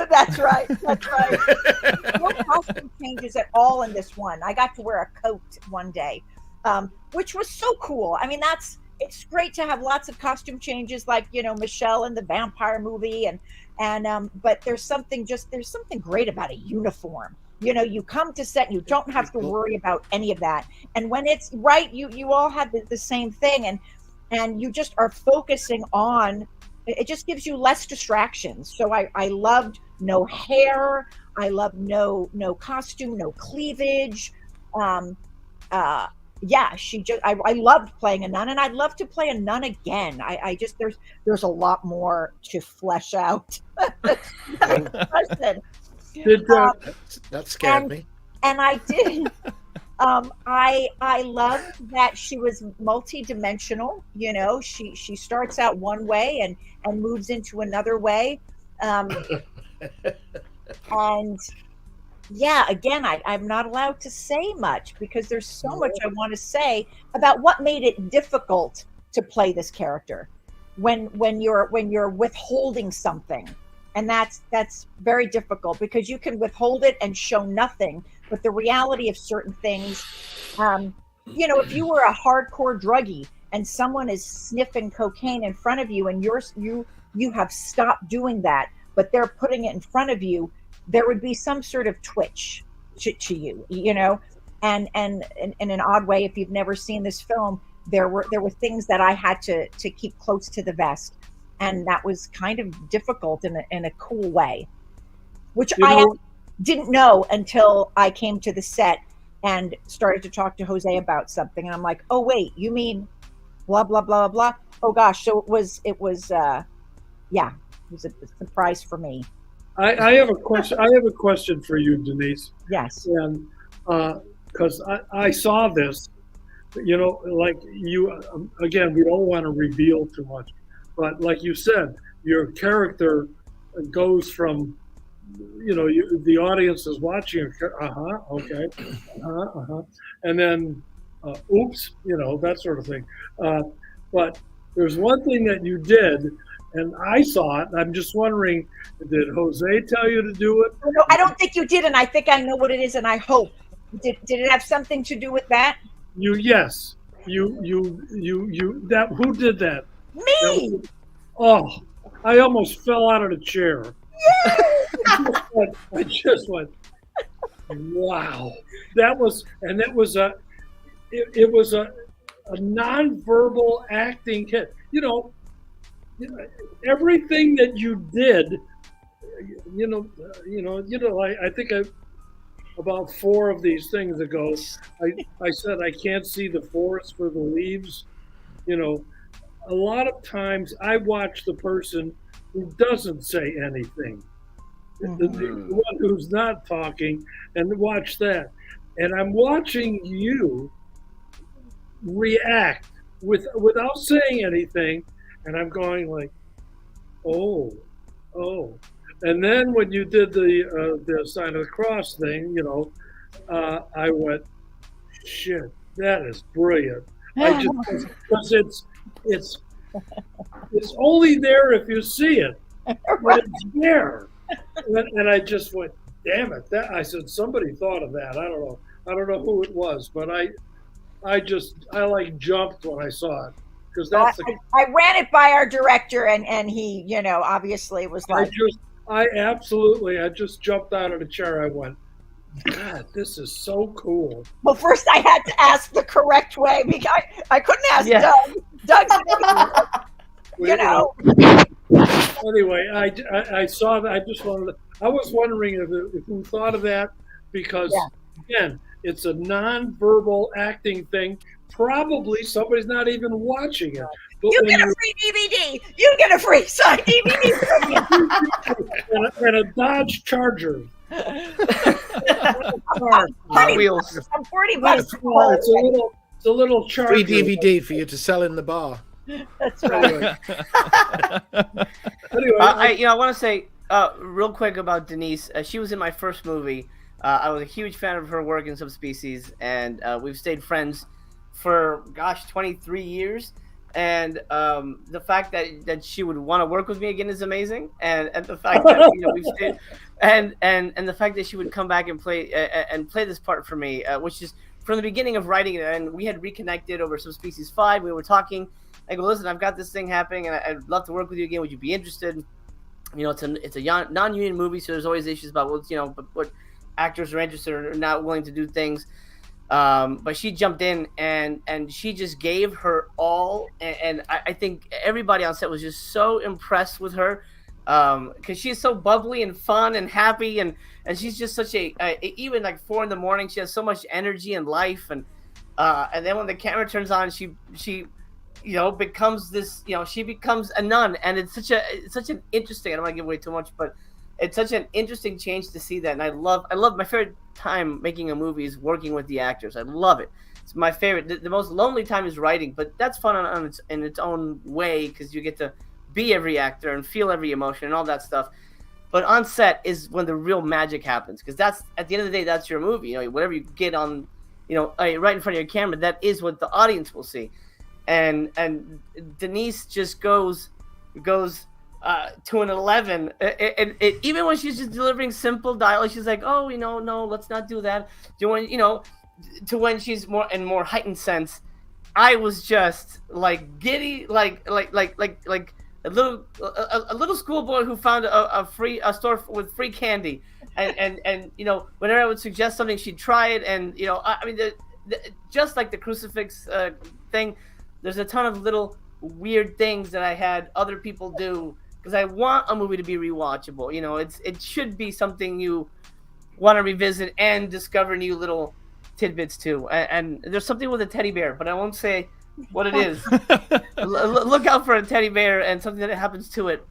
That's right. That's right. No costume changes at all in this one. I got to wear a coat one day, which was so cool. I mean, it's great to have lots of costume changes, like, you know, Michelle in the vampire movie, but there's something great about a uniform. You know, you come to set and you don't have to worry about any of that. And when it's right, you all have the same thing, and you just are focusing on. It just gives you less distractions. So I loved no hair. I loved no costume, no cleavage. Yeah, I loved playing a nun, and I'd love to play a nun again. I just there's a lot more to flesh out. That scared me. And I did. I loved that she was multi-dimensional. You know, she starts out one way and moves into another way. And yeah, again, I'm not allowed to say much because there's so much I want to say about what made it difficult to play this character when you're withholding something. And that's very difficult because you can withhold it and show nothing. But the reality of certain things, you know, if you were a hardcore druggie and someone is sniffing cocaine in front of you and you have stopped doing that, but they're putting it in front of you, there would be some sort of twitch to you, you know, and in an odd way, if you've never seen this film, there were things that I had to keep close to the vest. And that was kind of difficult in a cool way, which I didn't know until I came to the set and started to talk to Jose about something. And I'm like, oh, wait, you mean blah, blah, blah, blah. Oh, gosh. So it was a surprise for me. I have a question. I have a question for you, Denice. Yes. And because I saw this, you know, like you, again, we don't want to reveal too much. But like you said, your character goes from, you know, the audience is watching, okay, and then, oops, you know, that sort of thing. But there's one thing that you did, and I saw it, and I'm just wondering, did Jose tell you to do it? No, I don't think you did, and I think I know what it is, and I hope. Did it have something to do with that? Yes. You, who did that? Me! Oh, I almost fell out of the chair. I just went, wow. It was a nonverbal acting kit. You know, everything that you did, I think about 4 of these things ago, I said I can't see the forest for the leaves. You know, a lot of times I watch the person who doesn't say anything. the one who's not talking, and watch that. And I'm watching you react without saying anything, and I'm going like, oh. And then when you did the sign of the cross thing, I went, shit, that is brilliant. Because it's only there if you see it, but it's there. And I just went, damn it! I said somebody thought of that. I don't know who it was, but I like jumped when I saw it because that's. I ran it by our director, and he, obviously was like. I just jumped out of the chair. I went, God, this is so cool. Well, first I had to ask the correct way because I couldn't ask Doug. Anyway, I saw that. I just wanted. I was wondering if who thought of that because again, it's a non-verbal acting thing. Probably somebody's not even watching it. But you get a free DVD. You get a free signed DVD from me. and a Dodge Charger. Wheels. I'm $40. It's a little Charger. Free DVD for you to sell in the bar. That's right. Anyway, I want to say real quick about Denice. She was in my first movie. I was a huge fan of her work in Subspecies, and we've stayed friends for 23 years. And the fact that she would want to work with me again is amazing, and the fact that we've stayed, and the fact that she would come back and play this part for me, which is from the beginning of writing it, and we had reconnected over Subspecies 5. We were talking. I go, listen, I've got this thing happening, and I'd love to work with you again. Would you be interested? It's a non-union movie, so there's always issues about what actors are interested or not willing to do things. But she jumped in and she just gave her all, and I think everybody on set was just so impressed with her because she's so bubbly and fun and happy, and she's just such even like 4 a.m, she has so much energy and life, and then when the camera turns on, she becomes this, she becomes a nun, and it's such an interesting, I don't want to give away too much, but it's such an interesting change to see that. And I love my favorite time making a movie is working with the actors. I love it. It's my favorite. The most lonely time is writing, but that's fun in its own way because you get to be every actor and feel every emotion and all that stuff. But on set is when the real magic happens, because that's, at the end of the day, that's your movie. Whatever you get on, right in front of your camera, that is what the audience will see. And Denice just goes to an 11, and even when she's just delivering simple dialogue, she's like, "Oh, no, let's not do that." To when she's more heightened sense, I was just like giddy, like a little schoolboy who found a store with free candy, and whenever I would suggest something, she'd try it, and just like the crucifix thing, there's a ton of little weird things that I had other people do. Because I want a movie to be rewatchable. It should be something you want to revisit and discover new little tidbits too. And there's something with a teddy bear, but I won't say what it is. Look out for a teddy bear and something that happens to it.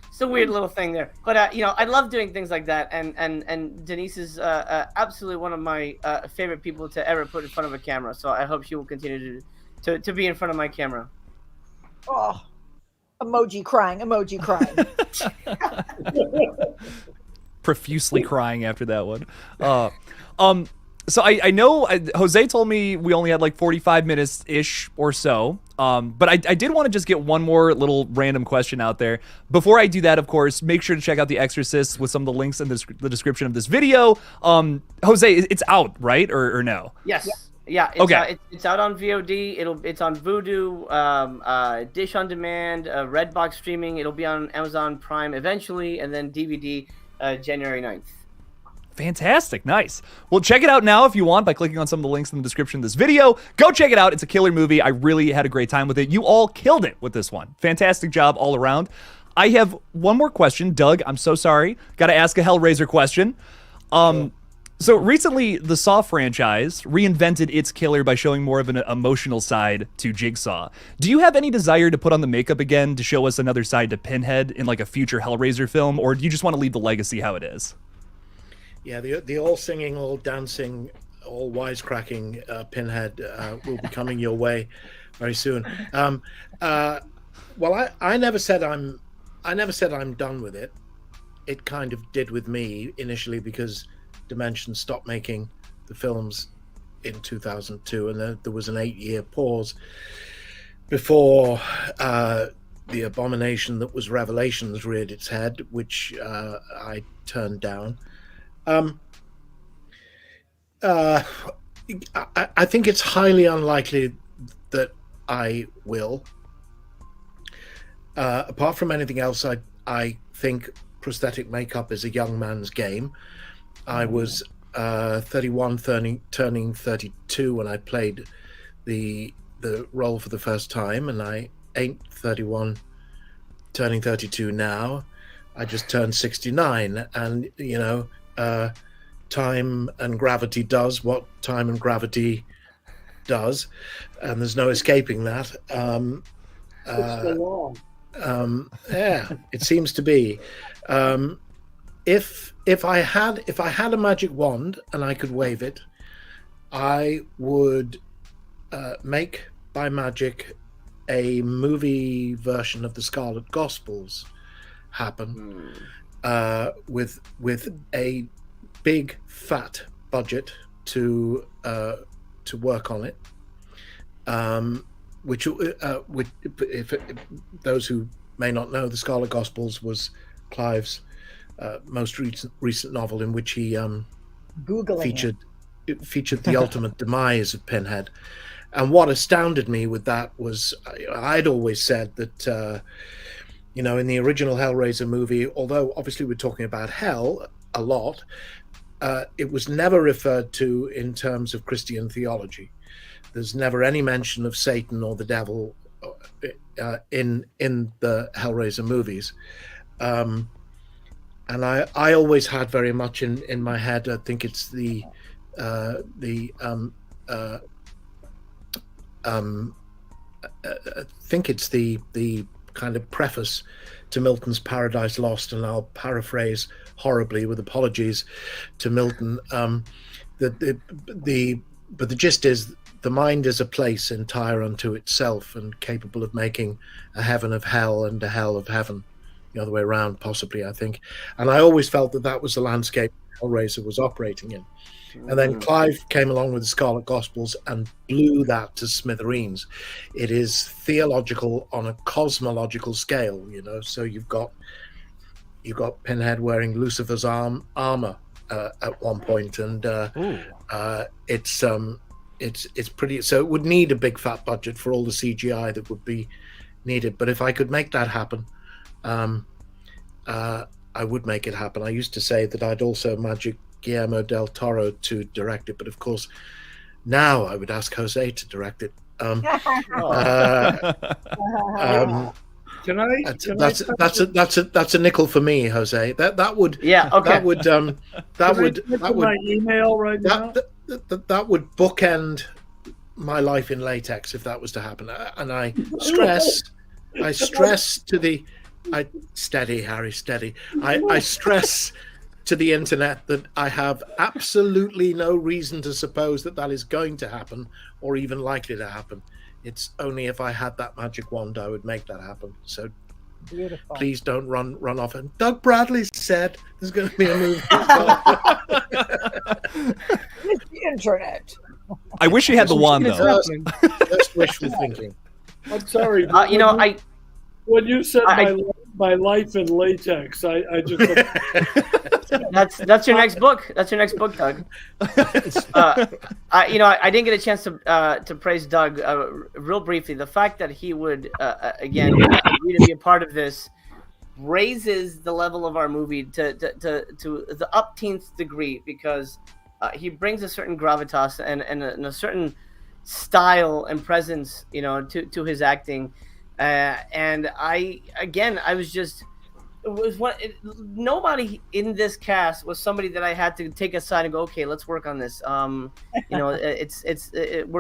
It's a weird little thing there. But I love doing things like that. And Denice is absolutely one of my favorite people to ever put in front of a camera. So I hope she will continue to be in front of my camera. Oh. Emoji crying. Profusely crying after that one. So I know Jose told me we only had like 45 minutes ish or so. But I did want to just get one more little random question out there. Before I do that, of course, make sure to check out The Exorcists with some of the links in the description of this video. Jose, it's out, right? Or no? Yes. Yeah, it's out on VOD. It's on Vudu, Dish on Demand, Redbox streaming. It'll be on Amazon Prime eventually, and then DVD January 9th. Fantastic, nice. Well, check it out now if you want by clicking on some of the links in the description of this video. Go check it out. It's a killer movie. I really had a great time with it. You all killed it with this one. Fantastic job all around. I have one more question. Doug, I'm so sorry. Got to ask a Hellraiser question. So recently, the Saw franchise reinvented its killer by showing more of an emotional side to Jigsaw. Do you have any desire to put on the makeup again to show us another side to Pinhead in like a future Hellraiser film, or do you just want to leave the legacy how it is? Yeah, the all singing, all dancing, all wisecracking Pinhead will be coming your way very soon. Well, I never said I'm done with it. It kind of did with me initially because Dimension stopped making the films in 2002, and there was an 8-year pause before the abomination that was Revelations reared its head, which I turned down. I think it's highly unlikely that I will. Apart from anything else, I think prosthetic makeup is a young man's game. I was 31, turning 32 when I played the role for the first time, and I ain't 31, turning 32 now. I just turned 69, and time and gravity does what time and gravity does, and there's no escaping that. It's the law. Yeah, it seems to be. If I had a magic wand and I could wave it, I would make by magic a movie version of the Scarlet Gospels happen with a big fat budget to work on it. Which if those who may not know, the Scarlet Gospels was Clive's most recent novel, in which he featured the ultimate demise of Pinhead. And what astounded me with that was I'd always said that in the original Hellraiser movie, although obviously we're talking about hell a lot, it was never referred to in terms of Christian theology. There's never any mention of Satan or the devil in the Hellraiser movies. And I always had very much in my head, I think it's the kind of preface to Milton's Paradise Lost, and I'll paraphrase horribly with apologies to Milton. But the gist is, the mind is a place entire unto itself and capable of making a heaven of hell and a hell of heaven. The other way around, possibly, I think. And I always felt that was the landscape Hellraiser was operating in. And then Clive came along with the Scarlet Gospels and blew that to smithereens. It is theological on a cosmological scale, So you've got Pinhead wearing Lucifer's armor at one point, and it's pretty. So it would need a big fat budget for all the CGI that would be needed. But if I could make that happen, I would make it happen. I used to say that I'd also magic Guillermo del Toro to direct it, but of course now I would ask Jose to direct it. That's a nickel for me, Jose. That would my email right now. That would bookend my life in latex if that was to happen. And I stress to the steady, Harry, steady. I stress to the internet that I have absolutely no reason to suppose that is going to happen or even likely to happen. It's only if I had that magic wand I would make that happen. So beautiful. Please don't run off. And Doug Bradley said there's going to be a movie. It's the internet. I wish he had the wand, though. Just wishful thinking. I'm sorry. When you said my life in latex, I just. That's your next book. That's your next book, Doug. I didn't get a chance to praise Doug real briefly. The fact that he would again agree to be a part of this raises the level of our movie to the upteenth degree, because he brings a certain gravitas and a certain style and presence, to his acting. And I was just, nobody in this cast was somebody that I had to take aside and go, okay, let's work on this. We're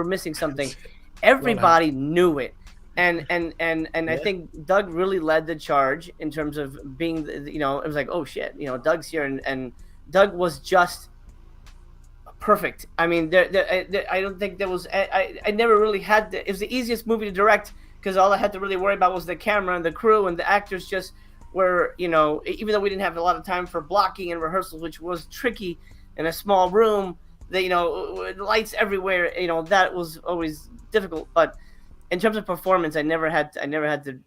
missing something. Everybody knew it. And I think Doug really led the charge in terms of being, it was like, oh shit, Doug's here, and Doug was just perfect. I mean, I don't think there was, I never really had, it was the easiest movie to direct because all I had to really worry about was the camera and the crew, and the actors just were, even though we didn't have a lot of time for blocking and rehearsals, which was tricky in a small room, lights everywhere, that was always difficult. But in terms of performance, I never had to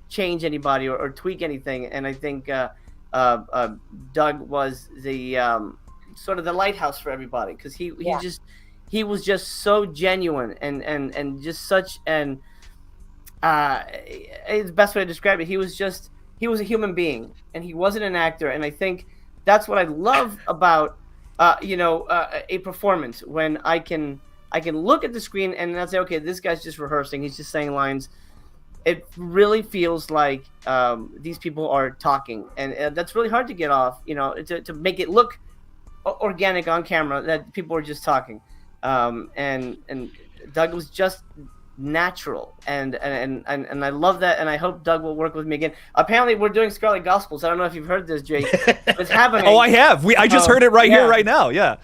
change anybody or tweak anything. And I think Doug was the sort of the lighthouse for everybody, because he was just so genuine and just such an it's the best way to describe it. He was a human being, and he wasn't an actor. And I think that's what I love about a performance, when I can look at the screen and I'll say, okay, this guy's just rehearsing. He's just saying lines. It really feels like these people are talking, and that's really hard to get off. To make it look organic on camera, that people are just talking. And Doug was just natural, and I love that, and I hope Doug will work with me again. Apparently, we're doing Scarlet Gospels. I don't know if you've heard this, Jake. It's happening. Oh, I have. I just heard it right here, right now. Yeah.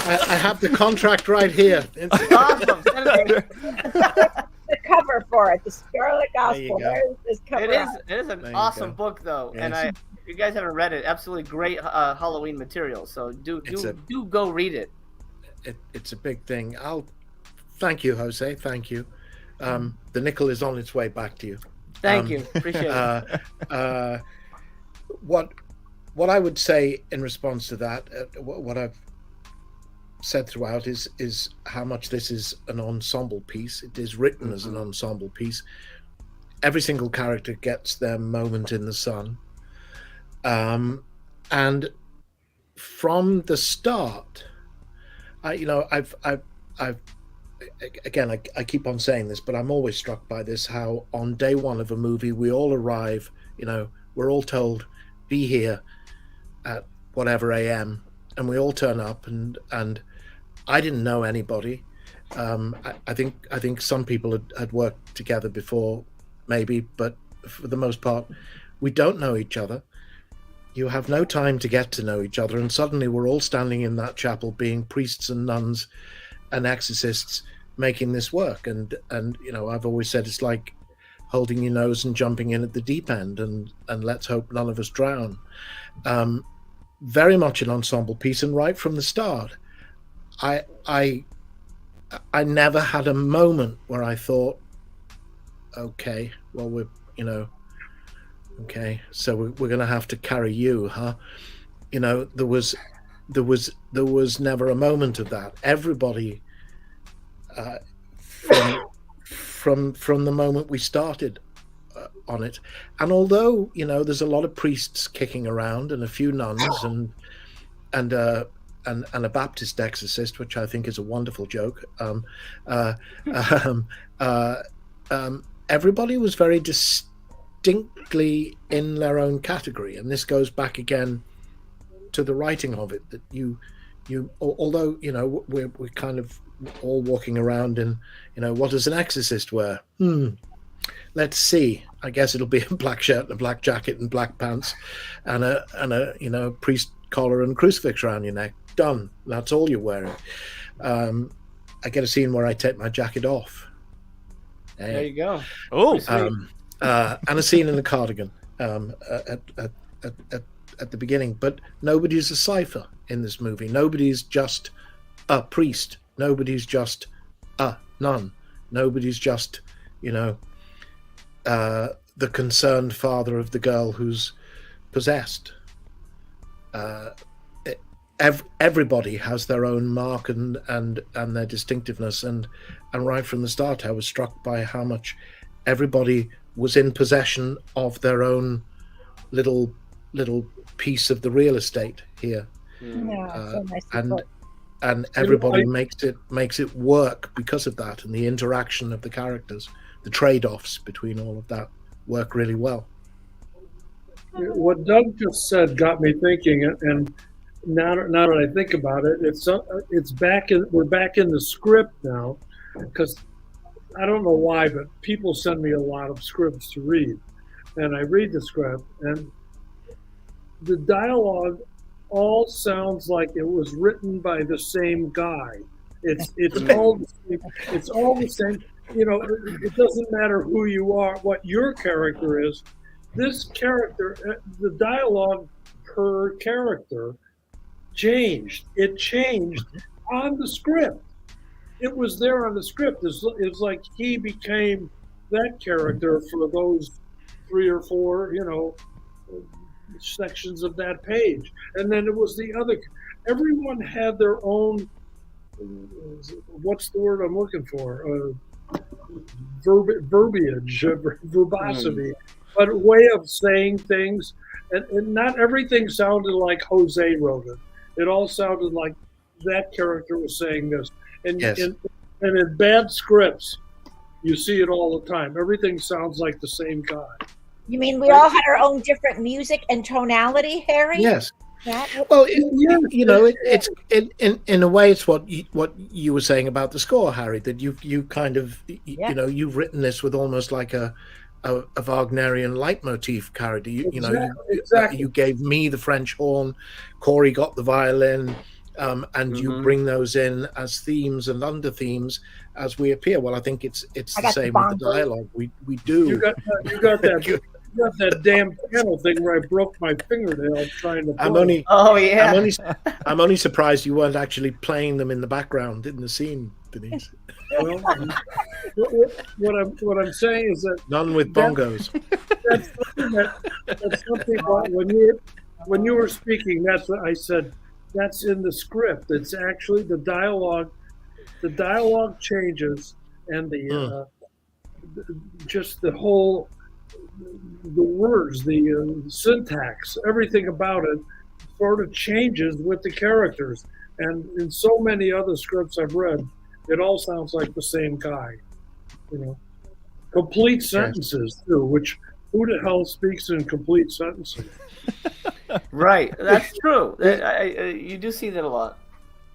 I have the contract right here. Awesome. The cover for it, the Scarlet Gospel. There's this cover. It is an awesome book, though, yes. and if you guys haven't read it, absolutely great Halloween material. So do go read it. It's a big thing. Thank you, Jose. Thank you. The nickel is on its way back to you. Thank you. Appreciate it. What I would say in response to that, what I've said throughout is how much this is an ensemble piece. It is written as an ensemble piece. Every single character gets their moment in the sun. And from the start, I've again, I keep on saying this, but I'm always struck by this, how on day one of a movie, we all arrive, we're all told, be here at whatever AM, and we all turn up, and I didn't know anybody. I think some people had worked together before, maybe, but for the most part, we don't know each other. You have no time to get to know each other, and suddenly we're all standing in that chapel being priests and nuns and exorcists making this work. And I've always said it's like holding your nose and jumping in at the deep end, and let's hope none of us drown. Very much an ensemble piece, and right from the start, I never had a moment where I thought, okay, well, okay, so we're going to have to carry you, huh? There was never a moment of that. Everybody, from the moment we started on it, and although there's a lot of priests kicking around and a few nuns and a Baptist exorcist, which I think is a wonderful joke. Everybody was very distinctly in their own category, and this goes back again to the writing of it, that you although we're kind of all walking around in what does an exorcist wear? Let's see. I guess it'll be a black shirt and a black jacket and black pants and a priest collar and crucifix around your neck. Done. That's all you're wearing. I get a scene where I take my jacket off. There you go. Oh, and a scene in the cardigan at the beginning. But nobody's a cipher in this movie. Nobody's just a priest. Nobody's just a nun. Nobody's just, the concerned father of the girl who's possessed. Everybody has their own mark and their distinctiveness, and right from the start I was struck by how much everybody was in possession of their own little piece of the real estate here. So nice and everybody makes it work because of that, and the interaction of the characters, the trade-offs between all of that work really well. what Doug just said got me thinking, and now that I think about it, it's back in. We're back in the script now, because I don't know why, but people send me a lot of scripts to read, and I read the script, and the dialogue all sounds like it was written by the same guy. It's all the same. It's all the same. You know, it doesn't matter who you are, what your character is. This character, the dialogue per character changed. It changed on the script. It was there on the script. It's like he became that character for those 3 or 4, sections of that page. And then it was the other. Everyone had their own, what's the word I'm looking for? Verbiage, verbosity, but a way of saying things. And not everything sounded like Jose wrote it. It all sounded like that character was saying this. And, Yes. and in bad scripts, you see it all the time. Everything sounds like the same guy. You mean we all had our own different music and tonality, Harry? Yes. That, Well, it's in a way, it's what you were saying about the score, Harry. That you kind of you've written this with almost like a Wagnerian leitmotif character. Exactly. You gave me the French horn, Corey got the violin, and you bring those in as themes and under themes as we appear. Well, I think it's the same with the dialogue. We do. You got that. You got that damn piano thing where I broke my fingernail trying to play. I'm only surprised you weren't actually playing them in the background in the scene, Denise. Well, what I'm saying is that None with bongos. That's something when you were speaking. That's what I said. That's in the script. It's actually the dialogue. The dialogue changes, and just the whole. The words, the syntax, everything about it sort of changes with the characters. And in so many other scripts I've read, it all sounds like the same guy. Complete sentences too, which who the hell speaks in complete sentences? Right, that's true. You do see that a lot.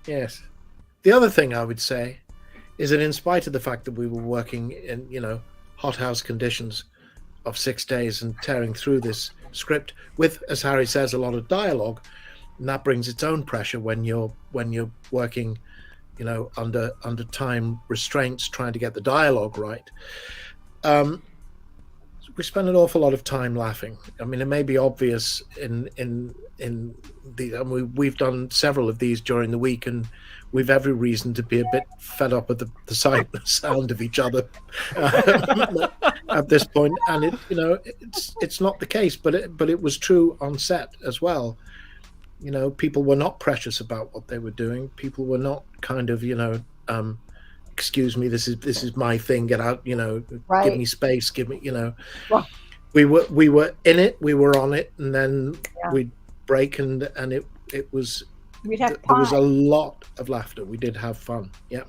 Yes. The other thing I would say is that in spite of the fact that we were working in, hothouse conditions of 6 days and tearing through this script with, as Harry says, a lot of dialogue, and that brings its own pressure when you're working, under time restraints, trying to get the dialogue right. We spend an awful lot of time laughing. I mean, it may be obvious we've done several of these during the week, and we've every reason to be a bit fed up with the sound of each other at this point. And it's not the case, but it was true on set as well. People were not precious about what they were doing. People were not kind of, excuse me, this is my thing. Get out, right. Give me space. Give me, Well, we were in it. We were on it, and then we'd break, and it was. We'd have There was pie. a lot of laughter. We did have fun. Yeah.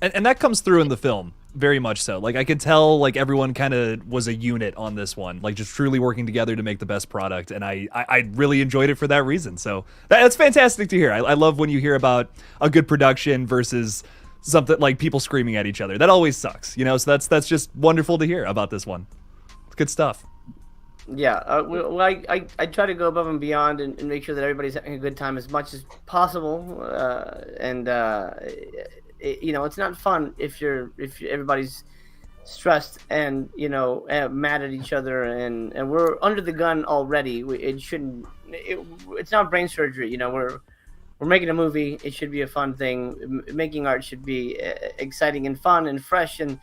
And that comes through in the film very much so. Like I could tell, like everyone kind of was a unit on this one, like just truly working together to make the best product. And I really enjoyed it for that reason. So that's fantastic to hear. I love when you hear about a good production versus something like people screaming at each other. That always sucks, So that's just wonderful to hear about this one. It's good stuff. Yeah, I try to go above and beyond and make sure that everybody's having a good time as much as possible. It's not fun if everybody's stressed and mad at each other and we're under the gun already. It's not brain surgery. We're making a movie. It should be a fun thing. Making art should be exciting and fun and fresh and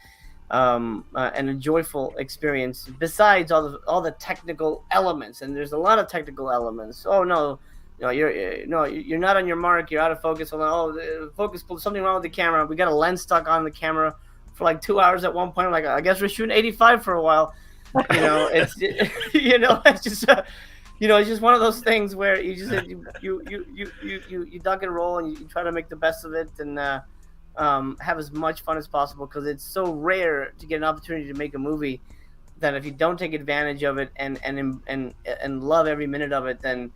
a joyful experience. Besides all the technical elements, and there's a lot of technical elements. Oh no, you're not on your mark. You're out of focus. Focus. Something wrong with the camera. We got a lens stuck on the camera for like 2 hours at one point. I'm like, I guess we're shooting 85 for a while. It's it's just. It's just one of those things where you just you duck and roll and you try to make the best of it and have as much fun as possible because it's so rare to get an opportunity to make a movie that if you don't take advantage of it and love every minute of it, then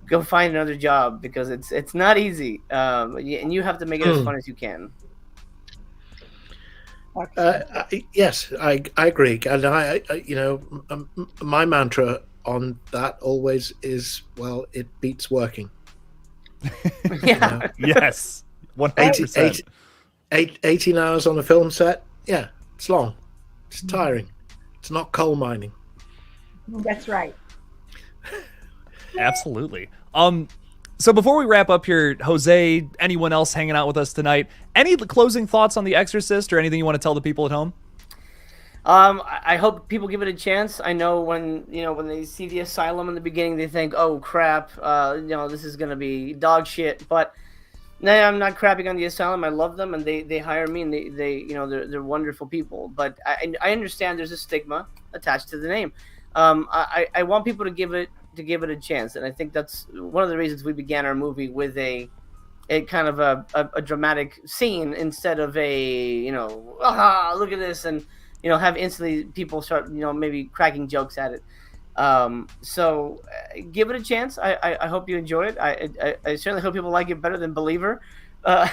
go find another job, because it's not easy, and you have to make it as fun as you can. Yes, I agree, and I my mantra on that always is, well, it beats working. Yeah. Yes, 100%. 18 hours on a film set. Yeah, it's long. It's tiring. It's not coal mining. That's right. Absolutely. So before we wrap up here, Jose, anyone else hanging out with us tonight, any closing thoughts on The Exorcist or anything you want to tell the people at home? I hope people give it a chance. I know when they see the asylum in the beginning, they think, "Oh crap, this is gonna be dog shit." But no, I'm not crapping on the asylum. I love them, and they hire me, and they're wonderful people. But I understand there's a stigma attached to the name. I want people to give it a chance, and I think that's one of the reasons we began our movie with a kind of a dramatic scene instead of a look at this, and have instantly people start maybe cracking jokes at it. So give it a chance. I hope you enjoy it. I certainly hope people like it better than Believer. I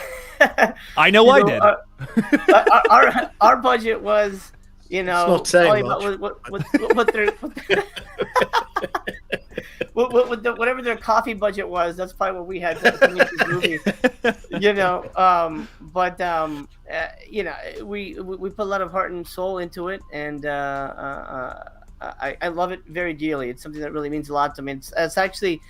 know I did. Our budget was it's not saying whatever their coffee budget was. That's probably what we had to make this movie. We put a lot of heart and soul into it, and I love it very dearly. It's something that really means a lot to me. It's actually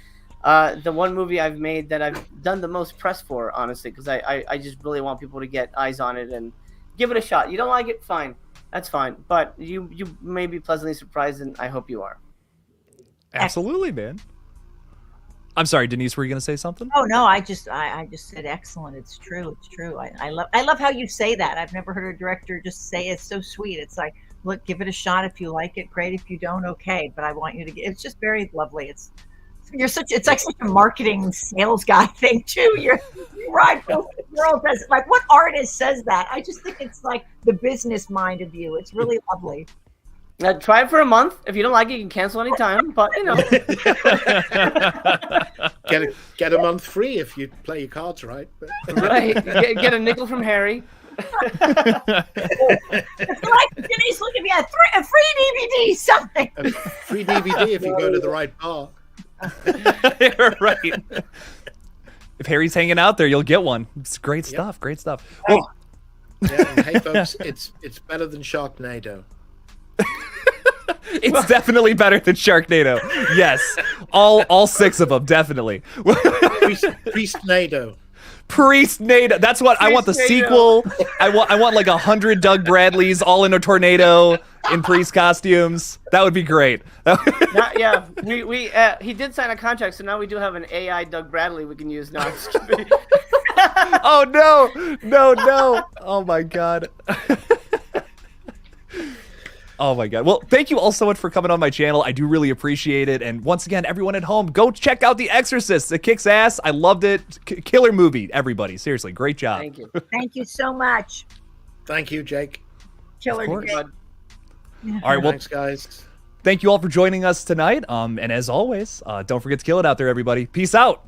the one movie I've made that I've done the most press for, honestly, because I just really want people to get eyes on it and give it a shot. You don't like it, fine. That's fine. But you may be pleasantly surprised, and I hope you are. Absolutely, man. I'm sorry, Denice, were you going to say something? Oh no, I just said excellent. It's true. It's true. I love how you say that. I've never heard a director just say it's so sweet. It's like, look, give it a shot. If you like it, great. If you don't, okay. But I want you to get. It's just very lovely. It's like such a marketing sales guy thing too. You're right. The world does, like, what artist says that? I just think it's like the business mind of you. It's really lovely. Try it for a month. If you don't like it, you can cancel anytime. But get a month free if you play your cards right. Right. Get a nickel from Harry. It's like, Denise, look at me, a free DVD, something. A free DVD if you go to the right bar. Right. If Harry's hanging out there, you'll get one. It's great stuff. Great stuff. Well, yeah, and hey folks, it's better than Sharknado. It's definitely better than Sharknado. Yes, all six of them, definitely. Priestnado. Priestnado. That's what I want. The sequel. I want like 100 Doug Bradleys all in a tornado in priest costumes. That would be great. Yeah, he did sign a contract, so now we do have an AI Doug Bradley we can use now. Oh no! Oh my god. Oh my god. Well, thank you all so much for coming on my channel. I do really appreciate it. And once again, everyone at home, go check out The Exorcists. It kicks ass. I loved it. Killer movie, everybody. Seriously, great job. Thank you. Thank you so much. Thank you, Jake. Killer. Of course. Jake. All right, well, thanks, guys. Thank you all for joining us tonight. And as always, don't forget to kill it out there, everybody. Peace out.